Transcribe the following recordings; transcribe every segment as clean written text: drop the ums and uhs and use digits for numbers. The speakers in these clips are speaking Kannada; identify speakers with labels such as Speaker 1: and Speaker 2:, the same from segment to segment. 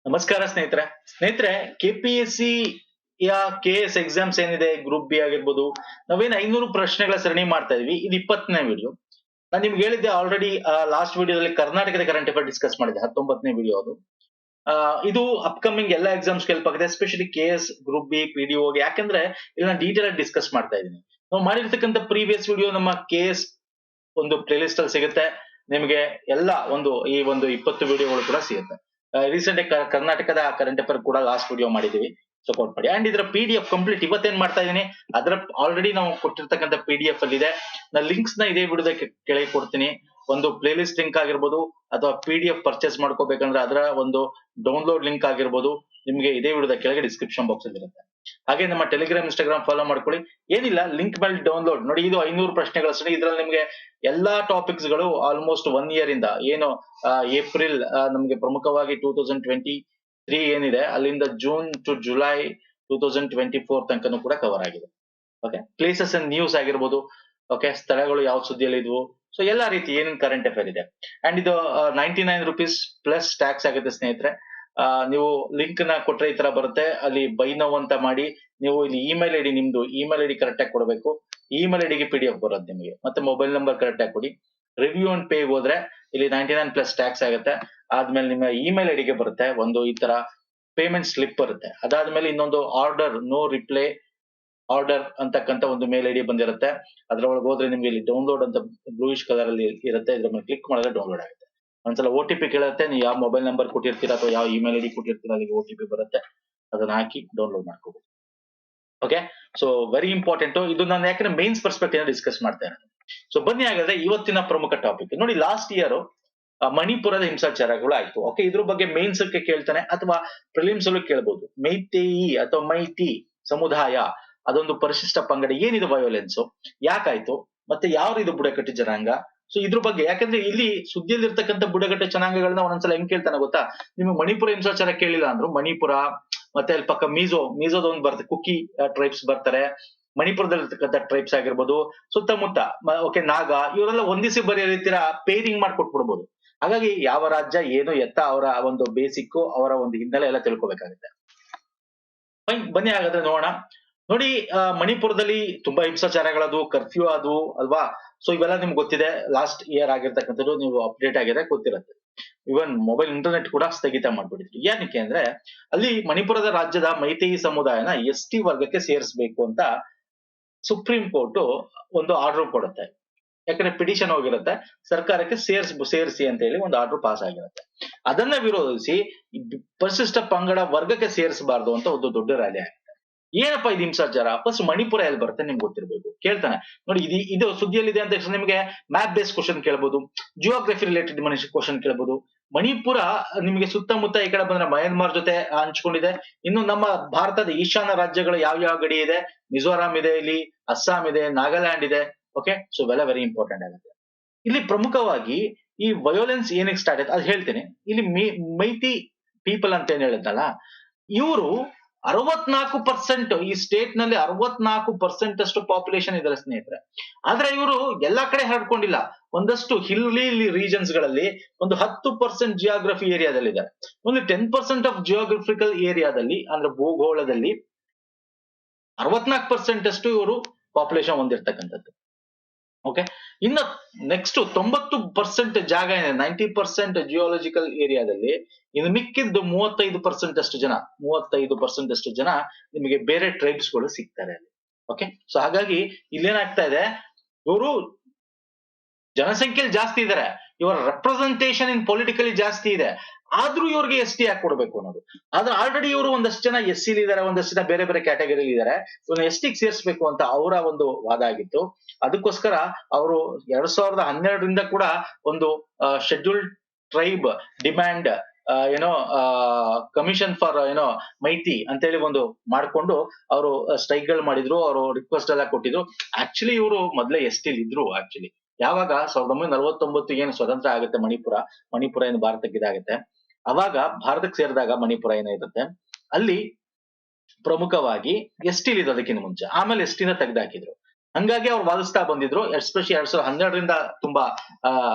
Speaker 1: ನಮಸ್ಕಾರ ಸ್ನೇಹಿತರೆ ಕೆಪಿಎಸ್ಸಿ ಕೆಎಸ್ ಎಕ್ಸಾಮ್ಸ್ ಏನಿದೆ ಗ್ರೂಪ್ ಬಿ ಆಗಿರ್ಬೋದು. ನಾವೇನ್ 500 ಪ್ರಶ್ನೆಗಳ ಸರಣಿ ಮಾಡ್ತಾ ಇದೀವಿ. ಇದು 20ನೇ ವಿಡಿಯೋ. ನಾನು ನಿಮ್ಗೆ ಹೇಳಿದ್ದೆ ಆಲ್ರೆಡಿ ಲಾಸ್ಟ್ ವಿಡಿಯೋದಲ್ಲಿ ಕರ್ನಾಟಕದ ಕರೆಂಟ್ ಅಫೇರ್ ಡಿಸ್ಕಸ್ ಮಾಡಿದ್ದೆ, 19ನೇ ವಿಡಿಯೋ ಅದು. ಇದು ಅಪ್ಕಮಿಂಗ್ ಎಲ್ಲ ಎಕ್ಸಾಮ್ಸ್ ಹೆಲ್ಪ್ ಆಗಿದೆ, especially KS group B PDO. ಯಾಕಂದ್ರೆ ಇಲ್ಲಿ ನಾನು ಡೀಟೇಲ್ ಆಗಿ ಡಿಸ್ಕಸ್ ಮಾಡ್ತಾ ಇದ್ದೀನಿ. ನಾವು ಮಾಡಿರ್ತಕ್ಕಂಥ ಪ್ರೀವಿಯಸ್ ವಿಡಿಯೋ ನಮ್ಮ ಕೆಎಸ್ ಒಂದು ಪ್ಲೇ ಲಿಸ್ಟ್ ಅಲ್ಲಿ ಸಿಗುತ್ತೆ ನಿಮಗೆ. ಎಲ್ಲ ಈ ಒಂದು 20 ವಿಡಿಯೋಗಳು ಕೂಡ ಸಿಗುತ್ತೆ. ರೀಸೆಂಟ್ ಕರ್ನಾಟಕದ ಕರೆಂಟ್ ಅಫೇರ್ ಕೂಡ ಲಾಸ್ಟ್ ವಿಡಿಯೋ ಮಾಡಿದೀವಿ, ಸಪೋರ್ಟ್ ಮಾಡಿ. ಅಂಡ್ ಇದರ PDF ಕಂಪ್ಲೀಟ್ ಇವತ್ತೇನ್ ಮಾಡ್ತಾ ಇದೀನಿ, ಅದರ ಆಲ್ರೆಡಿ ನಾವು ಕೊಟ್ಟಿರ್ತಕ್ಕಂಥ PDF ಅಲ್ಲಿ ಇದೆ. ನಾನು ಲಿಂಕ್ಸ್ ನ ಇದೇ ವಿಡಿಯೋದ ಕೆಳಗೆ ಕೊಡ್ತೀನಿ. ಒಂದು ಪ್ಲೇ ಲಿಸ್ಟ್ ಲಿಂಕ್ ಆಗಿರ್ಬೋದು ಅಥವಾ PDF ಪರ್ಚೇಸ್ ಮಾಡ್ಕೋಬೇಕಂದ್ರೆ ಅದರ ಒಂದು ಡೌನ್ಲೋಡ್ ಲಿಂಕ್ ಆಗಿರ್ಬೋದು, ನಿಮ್ಗೆ ಇದೇ ವಿಡಿಯೋದ ಕೆಳಗೆ ಡಿಸ್ಕ್ರಿಪ್ಷನ್ ಬಾಕ್ಸ್ ಅಲ್ಲಿ ಇರುತ್ತೆ. ಹಾಗೆ ನಮ್ಮ ಟೆಲಿಗ್ರಾಮ್ ಇನ್ಸ್ಟಾಗ್ರಾಮ್ ಫಾಲೋ ಮಾಡ್ಕೊಳ್ಳಿ. ಏನಿಲ್ಲ, ಲಿಂಕ್ ಮೇಲೆ ಡೌನ್ಲೋಡ್ ನೋಡಿ. ಇದು 500 ಪ್ರಶ್ನೆಗಳ ಸರಿ. ಇದ್ರಲ್ಲಿ ನಿಮ್ಗೆ ಎಲ್ಲಾ ಟಾಪಿಕ್ಸ್ ಗಳು ಆಲ್ಮೋಸ್ಟ್ 1 ಇಯರ್ ಇಂದ ಏನು ಏಪ್ರಿಲ್ ನಮ್ಗೆ ಪ್ರಮುಖವಾಗಿ 2023 ಏನಿದೆ ಅಲ್ಲಿಂದ ಜೂನ್ ಟು ಜುಲೈ 2024 ತನಕನೂ ಕೂಡ ಕವರ್ ಆಗಿದೆ. ಓಕೆ, ಪ್ಲೇಸಸ್ ಅಂಡ್ ನ್ಯೂಸ್ ಆಗಿರ್ಬೋದು, ಓಕೆ, ಸ್ಥಳಗಳು ಯಾವ ಸುದ್ದಿಯಲ್ಲಿ ಇದ್ವು, ಸೊ ಎಲ್ಲಾ ರೀತಿ ಏನೇನ್ ಕರೆಂಟ್ ಅಫೇರ್ ಇದೆ. ಅಂಡ್ ಇದು 99 ರುಪೀಸ್ ಪ್ಲಸ್ ಟ್ಯಾಕ್ಸ್ ಆಗುತ್ತೆ ಸ್ನೇಹಿತರೆ. ನೀವು ಲಿಂಕ್ ನ ಕೊಟ್ರೆ ಈ ತರ ಬರುತ್ತೆ. ಅಲ್ಲಿ ಬೈ ನೌ ಅಂತ ಮಾಡಿ ನೀವು ಇಲ್ಲಿ ಇಮೇಲ್ ಐಡಿ, ನಿಮ್ದು ಇಮೇಲ್ ಐಡಿ ಕರೆಕ್ಟ್ ಆಗಿ ಕೊಡಬೇಕು. ಇಮೇಲ್ ಐಡಿಗೆ PDF ಬರುತ್ತೆ ನಿಮಗೆ. ಮತ್ತೆ ಮೊಬೈಲ್ ನಂಬರ್ ಕರೆಕ್ಟ್ ಆಗಿ ಕೊಡಿ. ರಿವ್ಯೂ ಅಂಡ್ ಪೇ ಹೋದ್ರೆ ಇಲ್ಲಿ 99 ಪ್ಲಸ್ ಟ್ಯಾಕ್ಸ್ ಆಗುತ್ತೆ. ಆದ್ಮೇಲೆ ನಿಮ್ಮ ಇಮೇಲ್ ಐಡಿಗೆ ಬರುತ್ತೆ ಒಂದು ಈ ತರ ಪೇಮೆಂಟ್ ಸ್ಲಿಪ್ ಬರುತ್ತೆ. ಅದಾದ್ಮೇಲೆ ಇನ್ನೊಂದು ಆರ್ಡರ್ ನೋ ರಿಪ್ಲೈ ಆರ್ಡರ್ ಅಂತಕ್ಕಂಥ ಒಂದು ಮೇಲ್ ಐಡಿ ಬಂದಿರುತ್ತೆ. ಅದ್ರೊಳಗೆ ಹೋದ್ರೆ ನಿಮ್ಗೆ ಇಲ್ಲಿ ಡೌನ್ಲೋಡ್ ಅಂತ ಬ್ಲೂಯಿಶ್ ಕಲರ್ ಅಲ್ಲಿ ಇರುತ್ತೆ. ಇದ್ರ ಮೇಲೆ ಕ್ಲಿಕ್ ಮಾಡಿದ್ರೆ ಡೌನ್ಲೋಡ್ ಆಗುತ್ತೆ. ಒಂದ್ಸಲ OTP ಕೇಳುತ್ತೆ. ನೀವು ಯಾವ ಮೊಬೈಲ್ ನಂಬರ್ ಕೊಟ್ಟಿರ್ತೀರಾ ಅಥವಾ ಯಾವ ಇಮೇಲ್ ಐಡಿ ಕೊಟ್ಟಿರ್ತೀರಾ ಅಲ್ಲಿಗೆ OTP ಬರುತ್ತೆ. ಅದನ್ನ ಹಾಕಿ ಡೌನ್ಲೋಡ್ ಮಾಡ್ಕೋಬಹುದು. ಓಕೆ, ಸೊ ವೆರಿ ಇಂಪಾರ್ಟೆಂಟ್ ಇದು. ನಾನು ಯಾಕಂದ್ರೆ ಮೇನ್ಸ್ ಪರ್ಸ್ಪೆಕ್ಟಿವ್ ಡಿಸ್ಕಸ್ ಮಾಡ್ತೇನೆ. ಸೊ ಬನ್ನಿ ಹಾಗಾದ್ರೆ ಇವತ್ತಿನ ಪ್ರಮುಖ ಟಾಪಿಕ್ ನೋಡಿ. ಲಾಸ್ಟ್ ಇಯರ್ ಮಣಿಪುರದ ಹಿಂಸಾಚಾರಗಳು ಆಯ್ತು. ಓಕೆ, ಇದ್ರ ಬಗ್ಗೆ ಮೇನ್ಸ್ ಗೆ ಕೇಳ್ತಾನೆ ಅಥವಾ ಪ್ರಿಲಿಮ್ಸ್ ಅಲ್ಲೂ ಕೇಳ್ಬೋದು. ಮೈತೇಯಿ ಅಥವಾ ಮೈತಿ ಸಮುದಾಯ ಅದೊಂದು ಪರಿಶಿಷ್ಟ ಪಂಗಡ, ಏನಿದು ವಯೋಲೆನ್ಸ್, ಯಾಕಾಯ್ತು, ಮತ್ತೆ ಯಾವ ಇದು ಬುಡಕಟ್ಟು ಜನಾಂಗ. ಸೊ ಇದ್ರ ಬಗ್ಗೆ, ಯಾಕಂದ್ರೆ ಇಲ್ಲಿ ಸುದ್ದಿಯಲ್ಲಿ ಇರ್ತಕ್ಕಂಥ ಬುಡಕಟ್ಟು ಜನಾಂಗಗಳನ್ನ ಒಂದೊಂದ್ಸಲ ಹೆಂಗ್ ಕೇಳ್ತಾನೆ ಗೊತ್ತಾ. ನಿಮ್ಗೆ ಮಣಿಪುರ ಹಿಂಸಾಚಾರ ಕೇಳಿಲ್ಲ ಅಂದ್ರು ಮಣಿಪುರ, ಮತ್ತೆ ಅಲ್ಲಿ ಪಕ್ಕ ಮೀಜೋದ ಒಂದು ಬರುತ್ತೆ, ಕುಕಿ ಟ್ರೈಬ್ಸ್ ಬರ್ತಾರೆ. ಮಣಿಪುರದಲ್ಲಿ ಇರ್ತಕ್ಕಂಥ ಟ್ರೈಬ್ಸ್ ಆಗಿರ್ಬೋದು, ಸುತ್ತಮುತ್ತ ಓಕೆ ನಾಗ, ಇವರೆಲ್ಲ ಒಂದಿಸಿ ಬರೆಯಲಿತ್ತೀರ ಪೇರಿಂಗ್ ಮಾಡ್ಕೊಟ್ಬಿಡ್ಬೋದು. ಹಾಗಾಗಿ ಯಾವ ರಾಜ್ಯ ಏನು ಎತ್ತ ಅವರ ಒಂದು ಬೇಸಿಕ್, ಅವರ ಒಂದು ಹಿನ್ನೆಲೆ ಎಲ್ಲ ತಿಳ್ಕೊಬೇಕಾಗುತ್ತೆ. ಬನ್ನಿ ಹಾಗಾದ್ರೆ ನೋಡೋಣ. ನೋಡಿ, ಮಣಿಪುರದಲ್ಲಿ ತುಂಬಾ ಹಿಂಸಾಚಾರಗಳದು, ಕರ್ಫ್ಯೂ ಅದು ಅಲ್ವಾ. ಸೊ ಇವೆಲ್ಲ ನಿಮ್ಗೆ ಗೊತ್ತಿದೆ. ಲಾಸ್ಟ್ ಇಯರ್ ಆಗಿರ್ತಕ್ಕಂಥದ್ದು ನೀವು ಅಪ್ಡೇಟ್ ಆಗಿದೆ, ಗೊತ್ತಿರುತ್ತೆ. ಇವನ್ ಮೊಬೈಲ್ ಇಂಟರ್ನೆಟ್ ಕೂಡ ಸ್ಥಗಿತ ಮಾಡ್ಬಿಟ್ಟಿದ್ರು. ಏನಕ್ಕೆ ಅಂದ್ರೆ ಅಲ್ಲಿ ಮಣಿಪುರದ ರಾಜ್ಯದ ಮೈತೇಯಿ ಸಮುದಾಯನ ST ವರ್ಗಕ್ಕೆ ಸೇರಿಸಬೇಕು ಅಂತ ಸುಪ್ರೀಂ ಕೋರ್ಟ್ ಒಂದು ಆರ್ಡರ್ ಕೊಡುತ್ತೆ. ಯಾಕಂದ್ರೆ ಪಿಟಿಷನ್ ಹೋಗಿರುತ್ತೆ ಸರ್ಕಾರಕ್ಕೆ, ಸೇರಿಸಿ ಅಂತ ಹೇಳಿ ಒಂದು ಆರ್ಡರ್ ಪಾಸ್ ಆಗಿರುತ್ತೆ. ಅದನ್ನ ವಿರೋಧಿಸಿ ಪರಿಶಿಷ್ಟ ಪಂಗಡ ವರ್ಗಕ್ಕೆ ಸೇರಿಸಬಾರ್ದು ಅಂತ ಒಂದು ದೊಡ್ಡ ರ್ಯಾಲಿ ಆಗುತ್ತೆ. ಏನಪ್ಪಾ ಇದು ಹಿಂಸಾಚಾರ, ಫಸ್ಟ್ ಮಣಿಪುರ ಎಲ್ಲಿ ಬರುತ್ತೆ ನಿಮ್ಗೆ ಗೊತ್ತಿರ್ಬೇಕು. ಕೇಳ್ತಾನೆ ನೋಡಿ, ಇದು ಸುದ್ದಿಯಲ್ಲಿದೆ ಅಂತ ತಕ್ಷಣ ನಿಮಗೆ ಮ್ಯಾಪ್ ಬೇಸ್ ಕ್ವಶನ್ ಕೇಳ್ಬೋದು, ಜಿಯೋಗ್ರಫಿ ರಿಲೇಟೆಡ್ ಕ್ವಶನ್ ಕೇಳ್ಬೋದು. ಮಣಿಪುರ ನಿಮಗೆ ಸುತ್ತಮುತ್ತ ಈ ಕಡೆ ಬಂದ್ರೆ ಮಯನ್ಮಾರ್ ಜೊತೆ ಹಂಚ್ಕೊಂಡಿದೆ. ಇನ್ನು ನಮ್ಮ ಭಾರತದ ಈಶಾನ್ಯ ರಾಜ್ಯಗಳು ಯಾವ ಗಡಿ ಇದೆ, ಮಿಜೋರಾಂ ಇದೆ, ಇಲ್ಲಿ ಅಸ್ಸಾಂ ಇದೆ, ನಾಗಾಲ್ಯಾಂಡ್ ಇದೆ. ಓಕೆ, ಸೊ ಇವೆಲ್ಲ ವೆರಿ ಇಂಪಾರ್ಟೆಂಟ್ ಆಗುತ್ತೆ. ಇಲ್ಲಿ ಪ್ರಮುಖವಾಗಿ ಈ ವಯೋಲೆನ್ಸ್ ಏನಕ್ಕೆ ಸ್ಟಾರ್ಟ್ ಆಯ್ತು ಅದು ಹೇಳ್ತೇನೆ. ಇಲ್ಲಿ ಮೈತಿ ಪೀಪಲ್ ಅಂತ ಏನ್ ಹೇಳಿದ್ನಲ್ಲ, ಇವರು 64% ಈ ಸ್ಟೇಟ್ ನಲ್ಲಿ 64% ಅಷ್ಟು ಪಾಪ್ಯುಲೇಷನ್ ಇದಾರೆ ಸ್ನೇಹಿತರೆ. ಆದ್ರೆ ಇವರು ಎಲ್ಲಾ ಕಡೆ ಹರಡ್ಕೊಂಡಿಲ್ಲ. ಒಂದಷ್ಟು ಹಿಲ್ಲಿ ರೀಜನ್ಸ್ ಗಳಲ್ಲಿ ಒಂದು 10% ಜಿಯೋಗ್ರಫಿ ಏರಿಯಾದಲ್ಲಿ ಇದ್ದಾರೆ. ಒಂದು 10% ಆಫ್ ಜಿಯೋಗ್ರಫಿಕಲ್ ಏರಿಯಾದಲ್ಲಿ ಅಂದ್ರೆ ಭೂಗೋಳದಲ್ಲಿ 64% ಅಷ್ಟು ಇವರು ಪಾಪ್ಯುಲೇಷನ್ ಹೊಂದಿರ್ತಕ್ಕಂಥದ್ದು. ಓಕೆ, ಇನ್ನು ನೆಕ್ಸ್ಟ್ 90% ಜಾಗ ಇದೆ, 90% ಜಿಯೋಲಜಿಕಲ್ ಏರಿಯಾದಲ್ಲಿ. ಇನ್ನು ಮಿಕ್ಕಿದ್ದು 35% ಅಷ್ಟು ಜನ, 35% ಅಷ್ಟು ಜನ ನಿಮಗೆ ಬೇರೆ ಟ್ರೈಬ್ಸ್ ಗಳು ಸಿಗ್ತಾರೆ ಅಲ್ಲಿ. ಓಕೆ, ಸೊ ಹಾಗಾಗಿ ಇಲ್ಲೇನಾಗ್ತಾ ಇದೆ, ಇವರು ಜನಸಂಖ್ಯೆಯಲ್ಲಿ ಜಾಸ್ತಿ ಇದ್ದಾರೆ, ಇವರ ರೆಪ್ರೆಸೆಂಟೇಷನ್ ಇನ್ ಪೊಲಿಟಿಕಲಿ ಜಾಸ್ತಿ ಇದೆ. ಆದ್ರೂ ಇವ್ರಿಗೆ ST ಯಾಕೆ ಕೊಡ್ಬೇಕು ಅನ್ನೋದು. ಆದ್ರೆ ಆಲ್ರೆಡಿ ಇವರು ಒಂದಷ್ಟು ಜನ SC ಇದ್ದಾರೆ, ಒಂದಷ್ಟು ಜನ ಬೇರೆ ಬೇರೆ ಕ್ಯಾಟಗರಿ ಇದ್ದಾರೆ. ಇವ್ರನ್ನ ST ಸೇರಿಸಬೇಕು ಅಂತ ಅವರ ಒಂದು ವಾದ ಆಗಿತ್ತು. ಅದಕ್ಕೋಸ್ಕರ ಅವರು 2012ರಿಂದ ಕೂಡ ಒಂದು scheduled tribe demand commission for Meitei ಅಂತೇಳಿ ಒಂದು ಮಾಡ್ಕೊಂಡು ಅವರು ಸ್ಟ್ರೈಕ್ ಗಳು ಮಾಡಿದ್ರು, ಅವರು ರಿಕ್ವೆಸ್ಟ್ ಎಲ್ಲ ಕೊಟ್ಟಿದ್ರು. ಆಕ್ಚುಲಿ ಇವರು ಮೊದಲೇ ST ಇದ್ರು. ಆಕ್ಚುಲಿ ಯಾವಾಗ 1949 ಏನು ಸ್ವತಂತ್ರ ಆಗುತ್ತೆ ಮಣಿಪುರ ಏನು ಭಾರತಕ್ಕೆ ಇದಾಗುತ್ತೆ, ಅವಾಗ ಭಾರತಕ್ಕೆ ಸೇರಿದಾಗ ಮಣಿಪುರ ಏನಿರುತ್ತೆ ಅಲ್ಲಿ ಪ್ರಮುಖವಾಗಿ ST ಇದೆ ಅದಕ್ಕಿಂತ ಮುಂಚೆ. ಆಮೇಲೆ ST ನ ತೆಗೆದಾಕಿದ್ರು. ಹಂಗಾಗಿ ಅವ್ರು ವಾದಿಸ್ತಾ ಬಂದಿದ್ರು. ಎಸ್ಪೆಷಲಿ 2012ರಿಂದ ತುಂಬಾ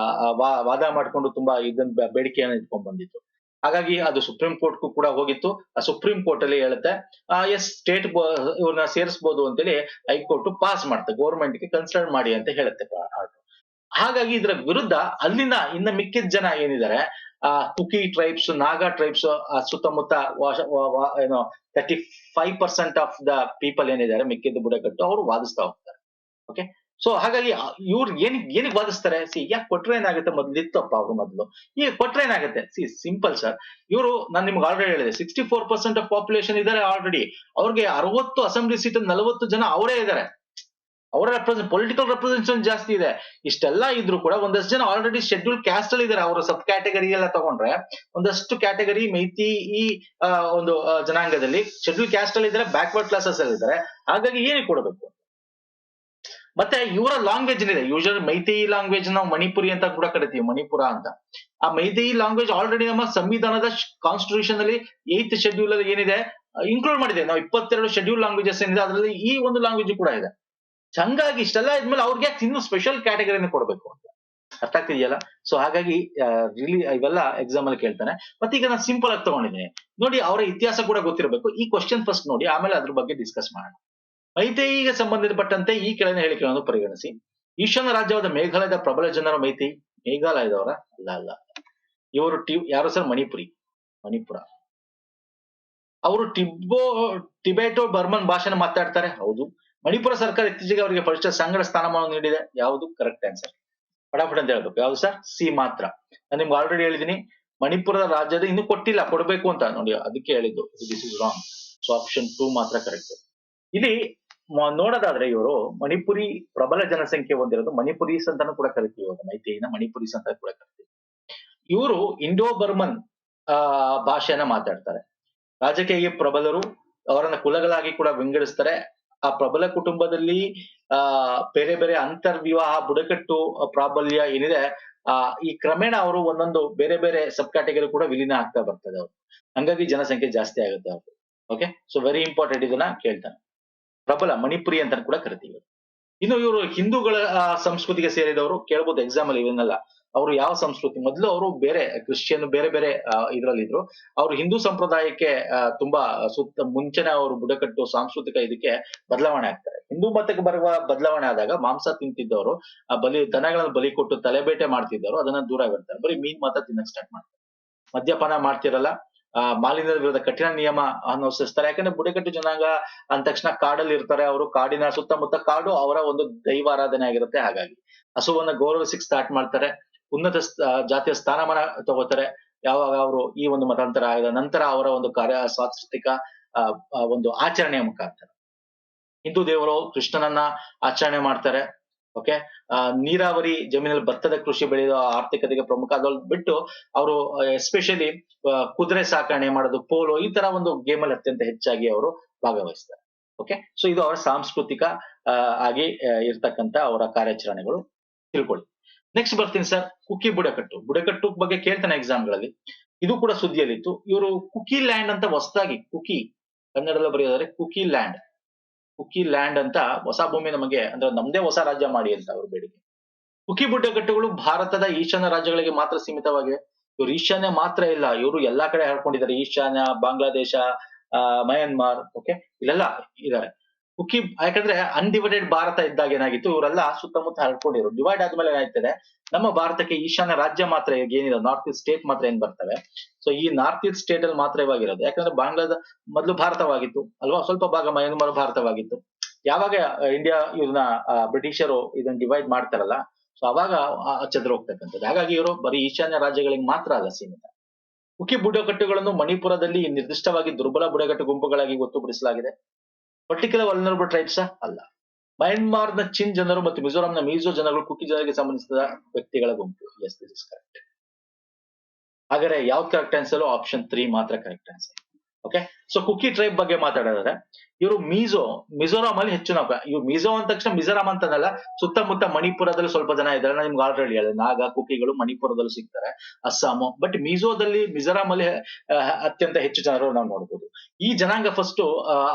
Speaker 1: ವಾದ ಮಾಡ್ಕೊಂಡು ತುಂಬಾ ಇದನ್ನ ಬೇಡಿಕೆಯನ್ನು ಇಟ್ಕೊಂಡ್ ಬಂದಿದ್ರು. ಹಾಗಾಗಿ ಅದು ಸುಪ್ರೀಂ ಕೋರ್ಟ್ಗೂ ಕೂಡ ಹೋಗಿತ್ತು. ಆ ಸುಪ್ರೀಂ ಕೋರ್ಟ್ ಅಲ್ಲಿ ಹೇಳುತ್ತೆ ಎಸ್ ಸ್ಟೇಟ್ ಇವ್ರನ್ನ ಸೇರಿಸಬಹುದು ಅಂತೇಳಿ ಹೈಕೋರ್ಟ್ ಪಾಸ್ ಮಾಡುತ್ತೆ, ಗೌರ್ಮೆಂಟ್ ಗೆ ಕನ್ಸಿಡರ್ ಮಾಡಿ ಅಂತ ಹೇಳುತ್ತೆ ಆರ್ಡರ್. ಹಾಗಾಗಿ ಇದರ ವಿರುದ್ಧ ಅಲ್ಲಿನ ಇನ್ನ ಮಿಕ್ಕಿದ ಜನ ಏನಿದ್ದಾರೆ, ಕುಕಿ ಟ್ರೈಬ್ಸ್, ನಾಗಾ ಟ್ರೈಬ್ಸ್, ಸುತ್ತಮುತ್ತ ಏನೋ 35% ಆಫ್ ದ ಪೀಪಲ್ ಏನಿದ್ದಾರೆ ಮಿಕ್ಕಿದ ಬುಡಕಟ್ಟು, ಅವರು ವಾದಿಸ್ತಾ ಹೋಗ್ತಾರೆ. ಓಕೆ, ಸೊ ಹಾಗಾಗಿ ಇವ್ರು ಏನಿಗೆ ವಾದಿಸ್ತಾರೆ, ಯಾಕೆ ಕೊಟ್ರೆ ಏನಾಗುತ್ತೆ, ಮೊದ್ಲಿತ್ತಪ್ಪ ಅವ್ರು ಮೊದ್ಲು, ಈಗ ಕೊಟ್ರೆ ಏನಾಗುತ್ತೆ. ಸಿಂಪಲ್ ಸರ್, ಇವರು ನಾನು ನಿಮ್ಗೆ ಆಲ್ರೆಡಿ ಹೇಳಿದೆ 64% ಆಫ್ ಪಾಪ್ಯುಲೇಷನ್ ಇದ್ದಾರೆ ಆಲ್ರೆಡಿ. ಅವ್ರಿಗೆ 60 ಅಸೆಂಬ್ಲಿ ಸೀಟ್ 40 ಜನ ಅವರೇ ಇದ್ದಾರೆ. ಅವರ ಪೊಲಿಟಿಕಲ್ ರೆಪ್ರೆಸೆಂಟೇಷನ್ ಜಾಸ್ತಿ ಇದೆ. ಇಷ್ಟೆಲ್ಲ ಇದ್ರು ಕೂಡ ಒಂದಷ್ಟು ಜನ ಆಲ್ರೆಡಿ ಶೆಡ್ಯೂಲ್ ಕ್ಯಾಸ್ಟ್ ಅಲ್ಲಿ ಇದ್ದಾರೆ. ಅವರ ಸಬ್ ಕ್ಯಾಟಗರಿ ಎಲ್ಲ ತಗೊಂಡ್ರೆ ಒಂದಷ್ಟು ಕ್ಯಾಟಗರಿ ಮೈತಿ ಈ ಒಂದು ಜನಾಂಗದಲ್ಲಿ ಶೆಡ್ಯೂಲ್ ಕ್ಯಾಸ್ಟ್ ಅಲ್ಲಿ ಇದ್ದಾರೆ, ಬ್ಯಾಕ್ವರ್ಡ್ ಕ್ಲಾಸಸ್ ಅಲ್ಲಿ ಇದ್ದಾರೆ. ಹಾಗಾಗಿ ಏನಕ್ಕೆ ಕೊಡಬೇಕು? ಮತ್ತೆ ಇವರ ಲ್ಯಾಂಗ್ವೇಜ್ ಏನಿದೆ, ಯೂಶಲ್ ಮೈತಿ ಲ್ಯಾಂಗ್ವೇಜ್ ನಾವು ಮಣಿಪುರಿ ಅಂತ ಕೂಡ ಕರಿತೀವಿ, ಮಣಿಪುರ ಅಂತ. ಆ ಮೈತಿ ಲ್ಯಾಂಗ್ವೇಜ್ ಆಲ್ರೆಡಿ ನಮ್ಮ ಸಂವಿಧಾನದ ಕಾನ್ಸ್ಟಿಟ್ಯೂಷನ್ ಅಲ್ಲಿ 8th ಶೆಡ್ಯೂಲ್ ಅಲ್ಲಿ ಏನಿದೆ ಇನ್ಕ್ಲೂಡ್ ಮಾಡಿದೆ. ನಾವು 22 ಶೆಡ್ಯೂಲ್ ಲ್ಯಾಂಗ್ವೇಜಸ್ ಏನಿದೆ ಅದರಲ್ಲಿ ಈ ಒಂದು ಲ್ಯಾಂಗ್ವೇಜ್ ಕೂಡ ಇದೆ. ಹಂಗಾಗಿ ಇಷ್ಟೆಲ್ಲ ಇದ್ಮೇಲೆ ಅವ್ರಿಗೆ ಇನ್ನು ಸ್ಪೆಷಲ್ ಕ್ಯಾಟಗರಿನ ಕೊಡ್ಬೇಕು ಅಂತ ಅರ್ಥ ಆಗ್ತಿದೆಯಲ್ಲ. ಸೊ ಹಾಗಾಗಿ ರಿಲಿ ಇವೆಲ್ಲ ಎಕ್ಸಾಮ್ ಅಲ್ಲಿ ಕೇಳ್ತಾನೆ. ಮತ್ತೆ ಈಗ ನಾನು ಸಿಂಪಲ್ ಆಗಿ ತಗೊಂಡಿದ್ದೀನಿ ನೋಡಿ, ಅವರ ಇತಿಹಾಸ ಕೂಡ ಗೊತ್ತಿರಬೇಕು. ಈ ಕ್ವಶನ್ ಫಸ್ಟ್ ನೋಡಿ, ಆಮೇಲೆ ಅದ್ರ ಬಗ್ಗೆ ಡಿಸ್ಕಸ್ ಮಾಡೋಣ. ಮೈತೇಯಿಗೆ ಸಂಬಂಧಪಟ್ಟಂತೆ ಈ ಕೆಳಗಿನ ಹೇಳಿಕೆಗಳನ್ನು ಪರಿಗಣಿಸಿ. ಈಶಾನ್ಯ ರಾಜ್ಯವಾದ ಮೇಘಾಲಯದ ಪ್ರಬಲ ಜನರ ಮೈತೈ. ಮೇಘಾಲಯದವರ ಅಲ್ಲ. ಇವರು ಯಾರು ಸರ್? ಮಣಿಪುರ. ಅವರು ಟಿಬೆಟೋ ಬರ್ಮನ್ ಭಾಷೆನ ಮಾತಾಡ್ತಾರೆ. ಹೌದು. ಮಣಿಪುರ ಸರ್ಕಾರ ಇತ್ತೀಚೆಗೆ ಅವರಿಗೆ ಪರಿಶಿಷ್ಟ ಸಂಘದ ಸ್ಥಾನಮಾನ ನೀಡಿದೆ. ಯಾವುದು ಕರೆಕ್ಟ್ ಆನ್ಸರ್? ಫಟಾಫಟ್ ಅಂತ ಹೇಳ್ಬೇಕು. ಯಾವ್ದು ಸರ್? ಸಿ ಮಾತ್ರ. ನಾನು ನಿಮ್ಗೆ ಆಲ್ರೆಡಿ ಹೇಳಿದೀನಿ, ಮಣಿಪುರದ ರಾಜ್ಯದ ಇನ್ನು ಕೊಟ್ಟಿಲ್ಲ, ಕೊಡ್ಬೇಕು ಅಂತ ನೋಡಿ, ಅದಕ್ಕೆ ಹೇಳಿದ್ದು. This is wrong. So option 2 ಮಾತ್ರ ಕರೆಕ್ಟ್. ಇಲ್ಲಿ ನೋಡೋದಾದ್ರೆ ಇವರು ಮಣಿಪುರಿ ಪ್ರಬಲ ಜನಸಂಖ್ಯೆ ಹೊಂದಿರೋದು. ಮಣಿಪುರೀಸ್ ಅಂತಾನು ಕೂಡ ಕರಿತೀವಿ, ಇವಾಗ ಮೈತೇಯಿನ ಮಣಿಪುರೀಸ್ ಅಂತ ಕೂಡ ಕರಿತೀವಿ. ಇವರು ಇಂಡೋ ಬರ್ಮನ್ ಭಾಷೆಯನ್ನ ಮಾತಾಡ್ತಾರೆ. ರಾಜಕೀಯ ಪ್ರಬಲರು, ಅವರನ್ನ ಕುಲಗಳಾಗಿ ಕೂಡ ವಿಂಗಡಿಸ್ತಾರೆ. ಆ ಪ್ರಬಲ ಕುಟುಂಬದಲ್ಲಿ ಬೇರೆ ಬೇರೆ ಅಂತರ್ವಿವಾಹ, ಬುಡಕಟ್ಟು ಪ್ರಾಬಲ್ಯ ಏನಿದೆ, ಈ ಕ್ರಮೇಣ ಅವರು ಒಂದೊಂದು ಬೇರೆ ಬೇರೆ ಸಬ್ ಕ್ಯಾಟಗರಿ ಕೂಡ ವಿಲೀನ ಆಗ್ತಾ ಬರ್ತದೆ ಅವರು. ಹಂಗಾಗಿ ಜನಸಂಖ್ಯೆ ಜಾಸ್ತಿ ಆಗುತ್ತೆ ಅವ್ರು. ಓಕೆ, ಸೊ ವೆರಿ ಇಂಪಾರ್ಟೆಂಟ್, ಇದನ್ನ ಕೇಳ್ತಾನೆ. ಪ್ರಬಲ ಮಣಿಪುರಿ ಅಂತ ಕೂಡ ಕರಿತೀವಿ. ಇನ್ನು ಇವರು ಹಿಂದೂಗಳ ಸಂಸ್ಕೃತಿಗೆ ಸೇರಿದವರು. ಕೇಳ್ಬೋದು ಎಕ್ಸಾಮ್ ಅಲ್ಲಿ ಇವನ್ನೆಲ್ಲ. ಅವರು ಯಾವ ಸಂಸ್ಕೃತಿ, ಮೊದಲು ಅವರು ಬೇರೆ ಕ್ರಿಶ್ಚಿಯನ್ ಬೇರೆ ಬೇರೆ ಇದ್ರಲ್ಲಿ ಇದ್ರು. ಅವರು ಹಿಂದೂ ಸಂಪ್ರದಾಯಕ್ಕೆ ತುಂಬಾ ಮುಂಚೆನೆ ಅವರು ಬುಡಕಟ್ಟು ಸಾಂಸ್ಕೃತಿಕ ಇದಕ್ಕೆ ಬದಲಾವಣೆ ಆಗ್ತಾರೆ. ಹಿಂದೂ ಮತಕ್ಕೆ ಬರುವ ಬದಲಾವಣೆ ಆದಾಗ ಮಾಂಸ ತಿಂತಿದ್ದವರು, ದನಗಳನ್ನು ಬಲಿ ಕೊಟ್ಟು ತಲೆಬೇಟೆ ಮಾಡ್ತಿದ್ದವರು, ಅದನ್ನ ದೂರ ಬಿಡ್ತಾರೆ. ಬರೀ ಮೀನ್ ಮಾತ್ರ ತಿನ್ನಕ್ ಸ್ಟಾರ್ಟ್ ಮಾಡ್ತಾರೆ. ಮದ್ಯಪಾನ ಮಾಡ್ತಿರಲ್ಲ. ಮಾಲಿನ್ಯದ ವಿರುದ್ಧ ಕಠಿಣ ನಿಯಮ ಅನುಸರಿಸ್ತಾರೆ. ಯಾಕಂದ್ರೆ ಬುಡಕಟ್ಟು ಜನಾಂಗ ಅಂದ ತಕ್ಷಣ ಕಾಡಲ್ಲಿ ಇರ್ತಾರೆ. ಅವರು ಕಾಡಿನ ಸುತ್ತಮುತ್ತ ಕಾಡು ಅವರ ಒಂದು ದೈವಾರಾಧನೆ ಆಗಿರುತ್ತೆ. ಹಾಗಾಗಿ ಹಸುವನ್ನ ಗೌರವಿಸಕ್ಕೆ ಸ್ಟಾರ್ಟ್ ಮಾಡ್ತಾರೆ. ಉನ್ನತ ಜಾತಿಯ ಸ್ಥಾನಮಾನ ತಗೋತಾರೆ ಯಾವಾಗ ಅವರು ಈ ಒಂದು ಮತಾಂತರ ಆಗಿದ ನಂತರ. ಅವರ ಒಂದು ಸಾಂಸ್ಕೃತಿಕ ಒಂದು ಆಚರಣೆಯ ಮುಖಾಂತರ ಹಿಂದೂ ದೇವರು ಕೃಷ್ಣನನ್ನ ಆಚರಣೆ ಮಾಡ್ತಾರೆ. ಓಕೆ, ನೀರಾವರಿ ಜಮೀನಲ್ಲಿ ಭತ್ತದ ಕೃಷಿ ಬೆಳೆಯುವ ಆರ್ಥಿಕತೆಗೆ ಪ್ರಮುಖ. ಅದ್ರಲ್ಲಿ ಬಿಟ್ಟು ಅವರು ಎಸ್ಪೆಷಲಿ ಕುದುರೆ ಸಾಕಣೆ ಮಾಡೋದು, ಪೋಲೋ, ಈ ತರ ಒಂದು ಗೇಮ್ ಅಲ್ಲಿ ಅತ್ಯಂತ ಹೆಚ್ಚಾಗಿ ಅವರು ಭಾಗವಹಿಸ್ತಾರೆ. ಓಕೆ, ಸೊ ಇದು ಅವರ ಸಾಂಸ್ಕೃತಿಕ ಆಗಿ ಇರ್ತಕ್ಕಂತ ಅವರ ಕಾರ್ಯಾಚರಣೆಗಳು, ತಿಳ್ಕೊಳ್ಳಿ. ನೆಕ್ಸ್ಟ್ ಬರ್ತೀನಿ ಸರ್, ಕುಕಿ ಬುಡಕಟ್ಟು ಬಗ್ಗೆ ಕೇಳ್ತಾನೆ ಎಕ್ಸಾಮ್ ಗಳಲ್ಲಿ. ಇದು ಕೂಡ ಸುದ್ದಿಯಲ್ಲಿತ್ತು. ಇವರು ಕುಕಿ ಲ್ಯಾಂಡ್ ಅಂತ ಹೊಸದಾಗಿ, ಕುಕಿ ಕನ್ನಡದಲ್ಲಿ ಬರೆಯೋದಾದ್ರೆ ಕುಕಿ ಲ್ಯಾಂಡ್ ಅಂತ ಹೊಸ ಭೂಮಿ ನಮಗೆ, ಅಂದ್ರೆ ನಮ್ದೇ ಹೊಸ ರಾಜ್ಯ ಮಾಡಿ ಅಂತ ಅವ್ರ ಬೇಡಿಕೆ. ಕುಕಿ ಬುಡಕಟ್ಟುಗಳು ಭಾರತದ ಈಶಾನ್ಯ ರಾಜ್ಯಗಳಿಗೆ ಮಾತ್ರ ಸೀಮಿತವಾಗಿವೆ. ಇವ್ರು ಈಶಾನ್ಯ ಮಾತ್ರ ಇಲ್ಲ, ಇವರು ಎಲ್ಲಾ ಕಡೆ ಹರಡ್ಕೊಂಡಿದ್ದಾರೆ. ಈಶಾನ್ಯ, ಬಾಂಗ್ಲಾದೇಶ, ಮಯನ್ಮಾರ್, ಓಕೆ, ಇಲ್ಲೆಲ್ಲ ಇದ್ದಾರೆ. ಕುಕಿ, ಯಾಕಂದ್ರೆ ಅನ್ಡಿವೈಡೆಡ್ ಭಾರತ ಇದ್ದಾಗ ಏನಾಗಿತ್ತು, ಇವರೆಲ್ಲ ಸುತ್ತಮುತ್ತ ಹರಡ್ಕೊಂಡಿರು. ಡಿವೈಡ್ ಆದ್ಮೇಲೆ ಏನಾಯ್ತದೆ, ನಮ್ಮ ಭಾರತಕ್ಕೆ ಈಶಾನ್ಯ ರಾಜ್ಯ ಮಾತ್ರ ಏನಿದೆ, ನಾರ್ತ್ ಈಸ್ಟ್ ಸ್ಟೇಟ್ ಮಾತ್ರ ಏನ್ ಬರ್ತವೆ. ಸೊ ಈ ನಾರ್ತ್ ಈಸ್ಟ್ ಸ್ಟೇಟ್ ಅಲ್ಲಿ ಮಾತ್ರ ಇವಾಗಿರೋದು. ಯಾಕಂದ್ರೆ ಬಾಂಗ್ಲಾದ ಮೊದಲು ಭಾರತವಾಗಿತ್ತು ಅಲ್ವಾ, ಸ್ವಲ್ಪ ಭಾಗ ಮಯನ್ಮಾರ್ ಭಾರತವಾಗಿತ್ತು. ಯಾವಾಗ ಇಂಡಿಯಾ ಇದನ್ನ ಬ್ರಿಟಿಷರು ಇದನ್ನ ಡಿವೈಡ್ ಮಾಡ್ತಾರಲ್ಲ, ಸೊ ಅವಾಗ ಚದ್ರ ಹೋಗ್ತಕ್ಕಂಥದ್ದು. ಹಾಗಾಗಿ ಇವರು ಬರೀ ಈಶಾನ್ಯ ರಾಜ್ಯಗಳಿಗೆ ಮಾತ್ರ ಅಲ್ಲ ಸೀಮಿತ. ಕುಕಿ ಬುಡಕಟ್ಟುಗಳನ್ನು ಮಣಿಪುರದಲ್ಲಿ ನಿರ್ದಿಷ್ಟವಾಗಿ ದುರ್ಬಲ ಬುಡಕಟ್ಟು ಗುಂಪುಗಳಾಗಿ ಗೊತ್ತುಪಡಿಸಲಾಗಿದೆ. ಪರ್ಟಿಕ್ಯುಲರ್ ವಲ್ನರಬಲ್ ಟ್ರೈಬ್ಸ್ ಅಲ್ಲ. ಮಯನ್ಮಾರ್ನ ಚಿನ್ ಜನರು ಮತ್ತು ಮಿಜೋರಾಂನ ಮೀಜೋ ಜನಗಳು ಕುಕಿ ಜನರಿಗೆ ಸಂಬಂಧಿಸಿದ ವ್ಯಕ್ತಿಗಳ ಗುಂಪು. Yes, this is correct. ಹಾಗಾದ್ರೆ ಯಾವ್ದು ಕರೆಕ್ಟ್ ಆನ್ಸರ್? ಆಪ್ಷನ್ 3 ಮಾತ್ರ correct answer. Okay, so Kuki tribe ಬಗ್ಗೆ ಮಾತಾಡೋದಾದ್ರೆ, ಇವರು ಮಿಜೋರಾಂ ಅಲ್ಲಿ ಹೆಚ್ಚು ನಾವು ಇವ್ರು ಮಿಜೋ ಅಂದ ತಕ್ಷಣ ಮಿಜೋರಾಂ ಅಂತನಲ್ಲ, ಸುತ್ತಮುತ್ತ ಮಣಿಪುರದಲ್ಲಿ ಸ್ವಲ್ಪ ಜನ ಇದ್ದಾರೆ. ನಾನು ನಿಮ್ಗೆ ಆಲ್ರೆಡಿ ಹೇಳಿದೆ, ನಾಗಾ ಕುಕಿಗಳು ಮಣಿಪುರದಲ್ಲೂ ಸಿಗ್ತಾರೆ, ಅಸ್ಸಾಮು. ಬಟ್ ಮಿಜೋರಾಂ ಅಲ್ಲಿ ಅತ್ಯಂತ ಹೆಚ್ಚು ಜನರು ನಾವು ನೋಡ್ಬೋದು. ಈ ಜನಾಂಗ ಫಸ್ಟ್